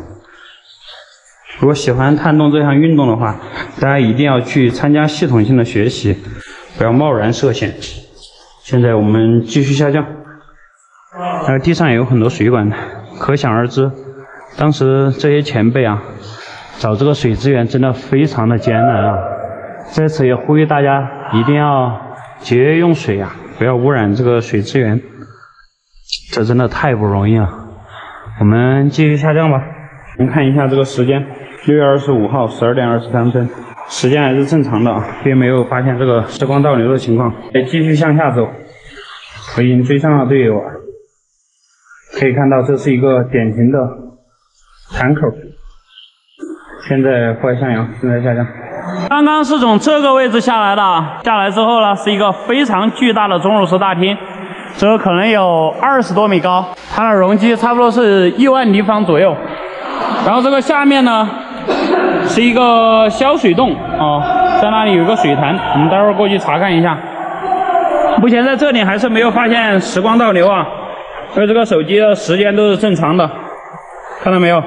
如果喜欢探洞这项运动的话，大家一定要去参加系统性的学习，不要贸然涉险。现在我们继续下降，地上也有很多水管，可想而知，当时这些前辈啊，找这个水资源真的非常的艰难啊。在此也呼吁大家一定要节约用水啊，不要污染这个水资源，这真的太不容易了。我们继续下降吧。我们看一下这个时间，6月25号12点23分，时间还是正常的啊，并没有发现这个时光倒流的情况。继续向下走，我已经追上了队友啊。可以看到这是一个典型的潭口。现在户外向阳，正在下降。刚刚是从这个位置下来的，下来之后呢，是一个非常巨大的钟乳石大厅，这个可能有20多米高，它的容积差不多是1万立方左右。然后这个下面呢是一个消水洞啊，在那里有一个水潭，我们待会儿过去查看一下。目前在这里还是没有发现时光倒流啊，因为这个手机的时间都是正常的，看到没有？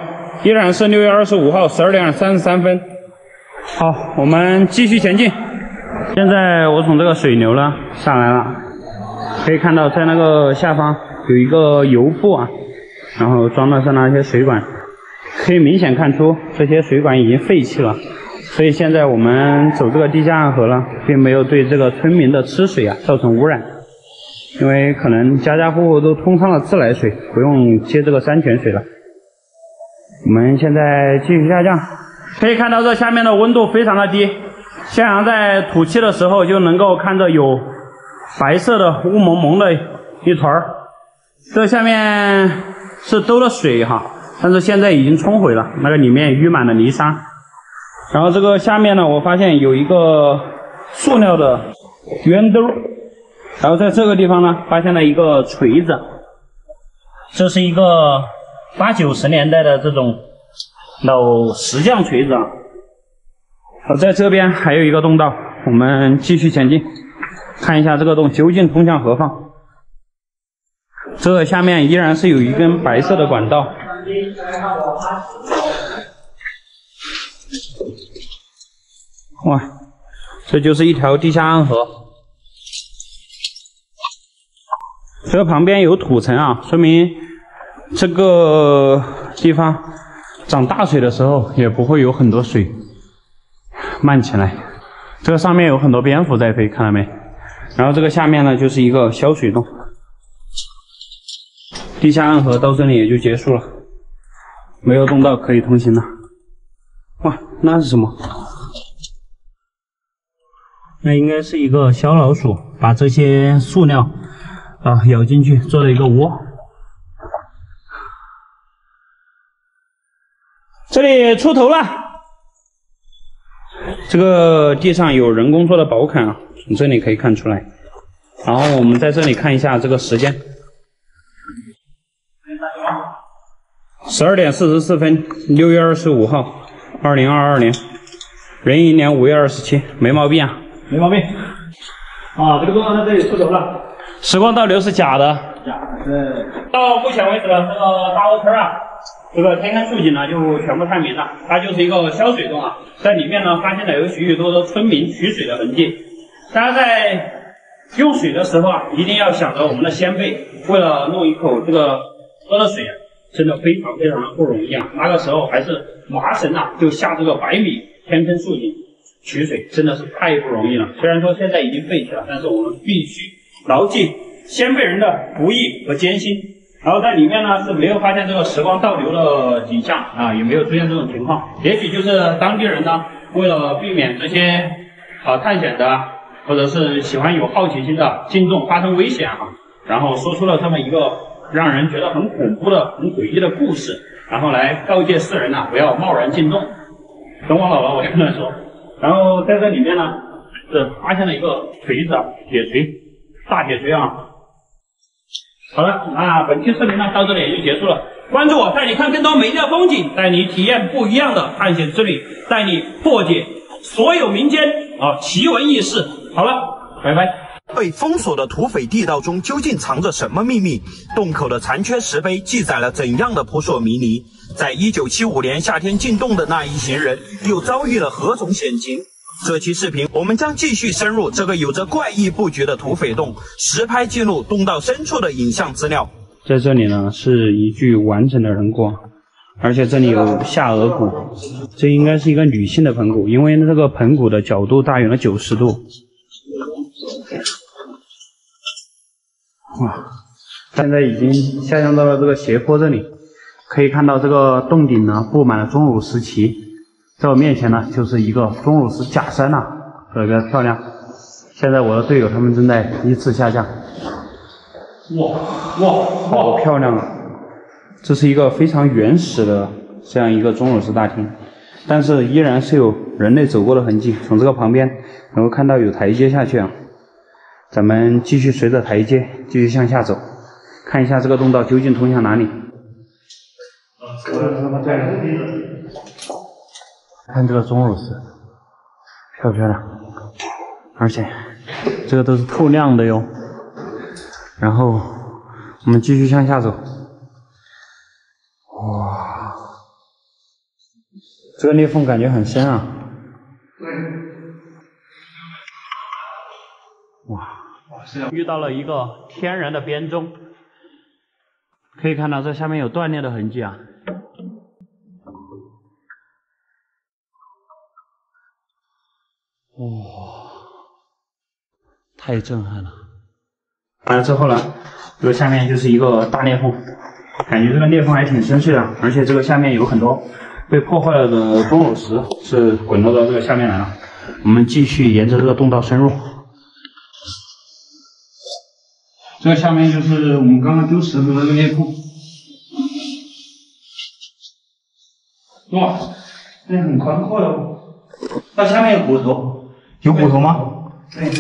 依然是6月25号12点33分。好，我们继续前进。现在我从这个水流呢下来了，可以看到在那个下方有一个油布啊，然后装的是那些水管，可以明显看出这些水管已经废弃了。所以现在我们走这个地下暗河呢，并没有对这个村民的吃水啊造成污染，因为可能家家户户都通上了自来水，不用接这个山泉水了。我们现在继续下降，可以看到这下面的温度非常的低，向阳在吐气的时候就能够看着有白色的雾蒙蒙的一团儿。这下面是兜了水哈，但是现在已经冲毁了，那个里面淤满了泥沙。然后这个下面呢，我发现有一个塑料的圆兜，然后在这个地方呢，发现了一个锤子，这是一个80、90年代的这种老石匠锤子啊。在这边还有一个洞道，我们继续前进，看一下这个洞究竟通向何方。这个下面依然是有一根白色的管道。哇，这就是一条地下暗河。这个旁边有土层啊，说明这个地方涨大水的时候也不会有很多水漫起来。这个上面有很多蝙蝠在飞，看到没？然后这个下面呢就是一个小水洞。地下暗河到这里也就结束了，没有洞道可以通行了。哇，那是什么？那应该是一个小老鼠把这些塑料咬进去做了一个窝。这里出头了，这个地上有人工做的宝坎啊，从这里可以看出来。然后我们在这里看一下这个时间，12点44分，6月25号，2022年，壬寅年5月27，没毛病啊，没毛病。啊，这个洞道在这里出头了。时光倒流是假的，到目前为止呢，这个大窝村啊，这个天坑竖井呢就全部探明了，它就是一个消水洞啊，在里面呢发现了有许许多多村民取水的痕迹。大家在用水的时候啊，一定要想着我们的先辈为了弄一口这个喝的水啊，真的非常非常的不容易啊。那个时候还是麻绳啊，就下这个100米天坑竖井取水，真的是太不容易了。虽然说现在已经废弃了，但是我们必须牢记先辈人的不易和艰辛。然后在里面呢是没有发现这个时光倒流的景象啊，也没有出现这种情况。也许就是当地人呢，为了避免这些探险的或者是喜欢有好奇心的进众发生危险啊，然后说出了这么一个让人觉得很恐怖的、很诡异的故事，然后来告诫世人不要贸然进洞。等我老了我就能说。然后在这里面呢是发现了一个锤子，铁锤，大铁锤啊。好了，那本期视频呢到这里也就结束了。关注我，带你看更多美丽的风景，带你体验不一样的探险之旅，带你破解所有民间奇闻异事。好了，拜拜。被封锁的土匪地道中究竟藏着什么秘密？洞口的残缺石碑记载了怎样的扑朔迷离？在1975年夏天进洞的那一行人又遭遇了何种险情？这期视频我们将继续深入这个有着怪异布局的土匪洞，实拍记录洞道深处的影像资料。在这里呢是一具完整的人骨，而且这里有下颌骨，这应该是一个女性的盆骨，因为这个盆骨的角度大于了90度。哇，现在已经下降到了这个斜坡这里，可以看到这个洞顶呢布满了钟乳石旗，在我面前呢就是一个钟乳石假山呐，特别漂亮。现在我的队友他们正在依次下降。哇，好漂亮啊！这是一个非常原始的这样一个钟乳石大厅，但是依然是有人类走过的痕迹。从这个旁边能够看到有台阶下去啊。咱们继续随着台阶继续向下走，看一下这个洞道究竟通向哪里。看这个钟乳石，漂不漂亮？而且这个都是透亮的哟。然后我们继续向下走。哇，这个裂缝感觉很深啊。哇，遇到了一个天然的编钟，可以看到这下面有断裂的痕迹啊。哇，太震撼了！完了之后呢，这个下面就是一个大裂缝，感觉这个裂缝还挺深邃的，而且这个下面有很多被破坏了的钟乳石是滚落到这个下面来了。我们继续沿着这个洞道深入。这个下面就是我们刚刚丢石头的这个裂缝。哇，这里很宽阔哟。那下面有骨头，有骨头吗？对。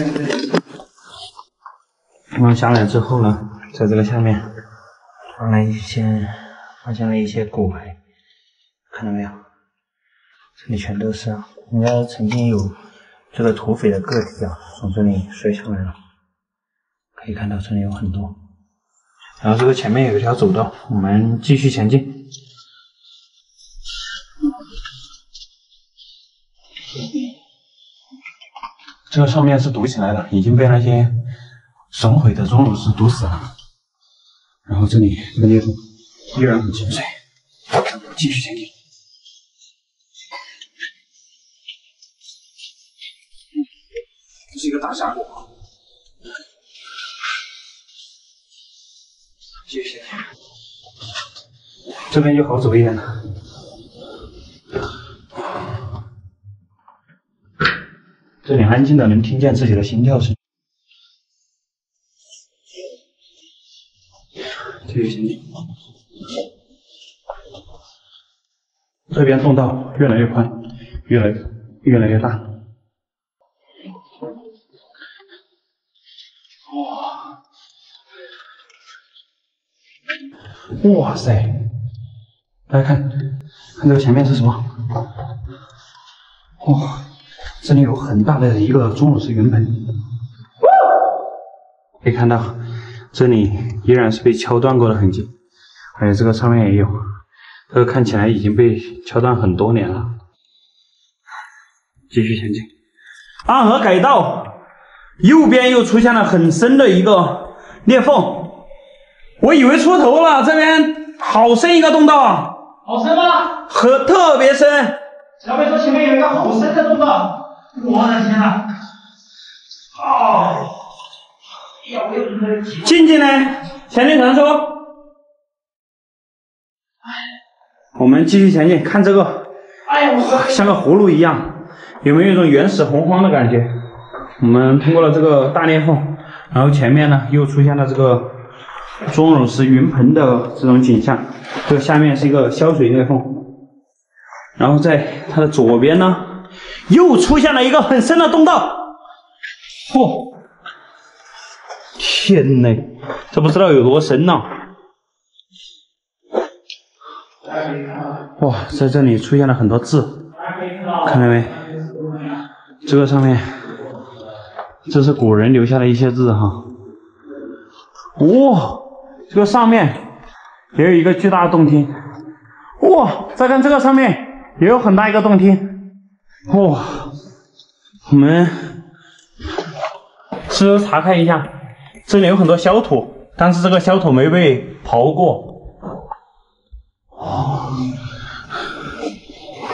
我们下来之后呢，在这个下面发现了一些骨骸，看到没有？这里全都是啊，应该曾经有这个土匪的个体啊，从这里摔下来了。可以看到这里有很多，然后这个前面有一条走道，我们继续前进。这个上面是堵起来的，已经被那些损毁的钟乳石堵死了。然后这里这个裂缝依然很清脆，继续前进。这是一个大峡谷。继续前进，这边就好走一点了。这里安静的能听见自己的心跳声。继续前进。这边洞道越来越宽，越来越大。哇塞！大家看这个前面是什么？哇，这里有很大的一个钟乳石圆盆，可以看到这里依然是被敲断过的痕迹，而且这个上面也有，这个看起来已经被敲断很多年了。继续前进，暗河改道，右边又出现了很深的一个裂缝。我以为出头了，这边好深一个洞道啊！好深吗？特别深。小北说前面有一个好深的洞道，我的天呐！哦，哎呀，我有很多人挤。静静呢？前进传说。我们继续前进，看这个，哎呀，我像个葫芦一样，有没有一种原始洪荒的感觉？我们通过了这个大裂缝，然后前面呢又出现了这个钟乳石云盆的这种景象，这个下面是一个消水裂缝，然后在它的左边呢，又出现了一个很深的洞道。嚯！天呐，这不知道有多深呢。哇，在这里出现了很多字，看到没？这个上面，这是古人留下的一些字哈。哇，这个上面也有一个巨大的洞厅。哇，再看这个上面也有很大一个洞厅。哇，我们试着查看一下，这里有很多小土，但是这个小土没被刨过。哦，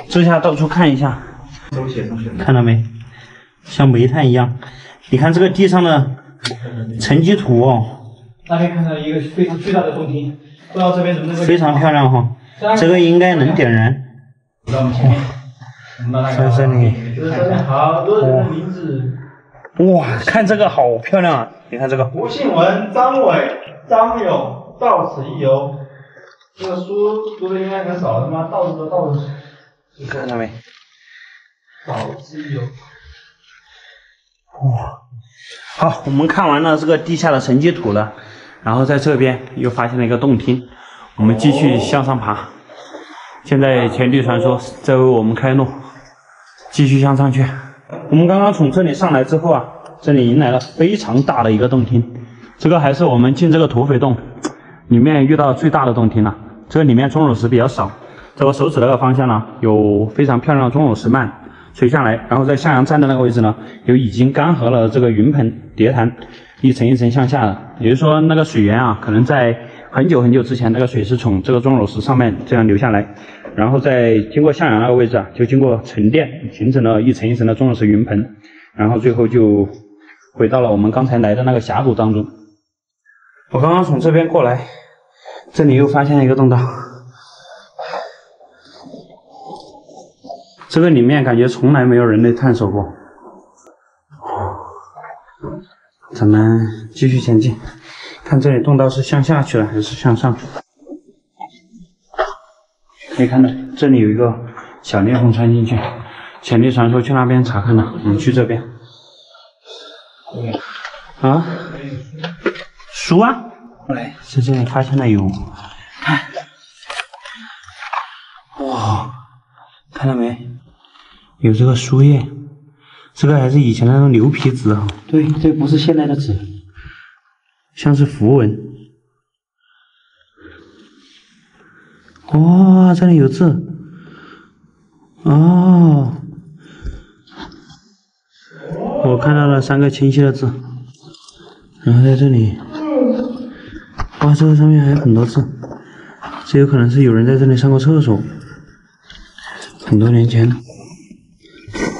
这下到处看一下，看到没？像煤炭一样。你看这个地上的沉积土哦，那边看到一个非常巨大的洞厅，不知道这边能不能非常漂亮哈。这个应该能点燃。在这里，好多人的名字。哇，看这个好漂亮啊！你看这个。吴信文、张伟、张勇到此一游。这个书读的应该很少，他妈到处都到处。你看到没？到此一游。哇，好，我们看完了这个地下的沉积土了，然后在这边又发现了一个洞厅，我们继续向上爬。现在前地传说在为我们开路，继续向上去。我们刚刚从这里上来之后啊，这里迎来了非常大的一个洞厅，这个还是我们进这个土匪洞里面遇到最大的洞厅了。这个里面钟乳石比较少，在我手指那个方向呢，有非常漂亮的钟乳石幔垂下来，然后在向阳站的那个位置呢，有已经干涸了这个云盆叠潭，一层一层向下的，也就是说那个水源啊，可能在很久很久之前，那个水是从这个钟乳石上面这样流下来，然后在经过向阳那个位置啊，就经过沉淀，形成了一层一层的钟乳石云盆，然后最后就回到了我们刚才来的那个峡谷当中。我刚刚从这边过来，这里又发现了一个洞道，这个里面感觉从来没有人类探索过。咱们继续前进，看这里洞道是向下去了还是向上。可以看到这里有一个小裂缝穿进去，前地传说去那边查看了，我们去这边。啊？书啊？来，在这里发现了有，看，哇，看到没？有这个书页，这个还是以前的那种牛皮纸啊。对，这不是现在的纸，像是符文。哇，这里有字。哦，我看到了3个清晰的字，然后在这里。哇，这个上面还有很多字，这有可能是有人在这里上过厕所，很多年前。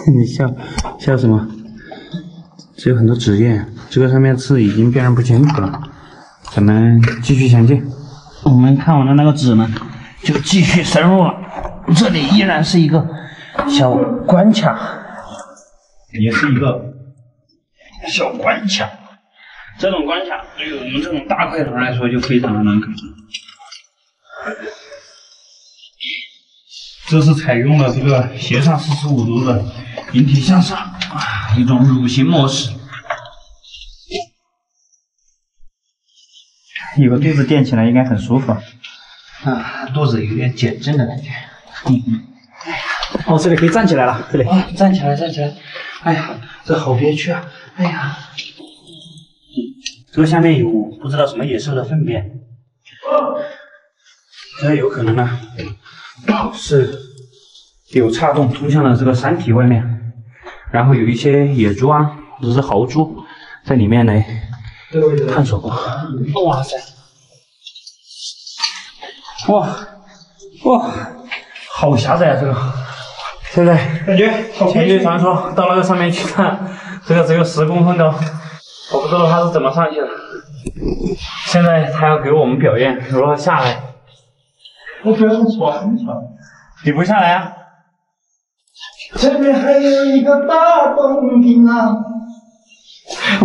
你笑什么？这有很多纸页，这个上面字已经辨认不清楚了。咱们继续前进。我们看完了那个纸呢，就继续深入了。这里依然是一个小关卡，也是一个小关卡。这种关卡对于我们这种大块头来说就非常的难啃。这是采用了这个斜上45度的引体向上一种蠕行模式。有个肚子垫起来应该很舒服啊，肚子有点减震的感觉。哦，这里可以站起来了，这里。站起来。哎呀，这好憋屈啊！哎呀。这个下面有不知道什么野兽的粪便，这有可能呢是有岔洞通向了这个山体外面，然后有一些野猪啊或者是豪猪在里面来探索过。哇塞！哇，好狭窄啊！这个现在感觉前地传说到那个上面去看，这个只有10公分高。我不知道他是怎么上去的，现在他要给我们表演如何下来。我觉得很爽。你不下来啊？这边还有一个大洞厅啊！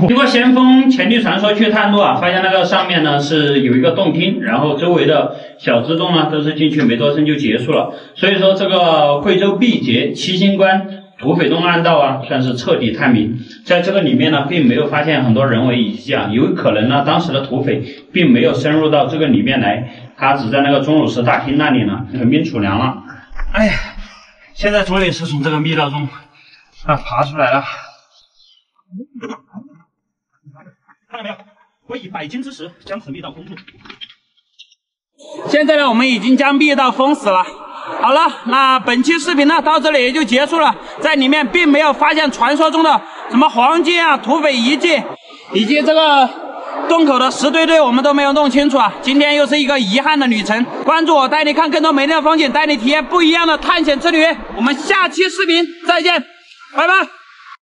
经过先锋前地传说去探路啊，发现那个上面呢是有一个洞厅，然后周围的小支洞呢都是进去没多深就结束了。所以说这个贵州毕节七星关土匪洞暗道啊，算是彻底探明。在这个里面呢，并没有发现很多人为遗迹啊，有可能呢，当时的土匪并没有深入到这个里面来，他只在那个钟乳石大厅那里呢屯兵储粮了。哎呀，现在终于是从这个密道中爬出来了。看到没有？我以百斤之石将此密道封住。现在呢，我们已经将密道封死了。好了，那本期视频呢到这里也就结束了。在里面并没有发现传说中的什么黄金啊、土匪遗迹，以及这个洞口的石堆，我们都没有弄清楚啊。今天又是一个遗憾的旅程。关注我，带你看更多美丽的风景，带你体验不一样的探险之旅。我们下期视频再见，拜拜。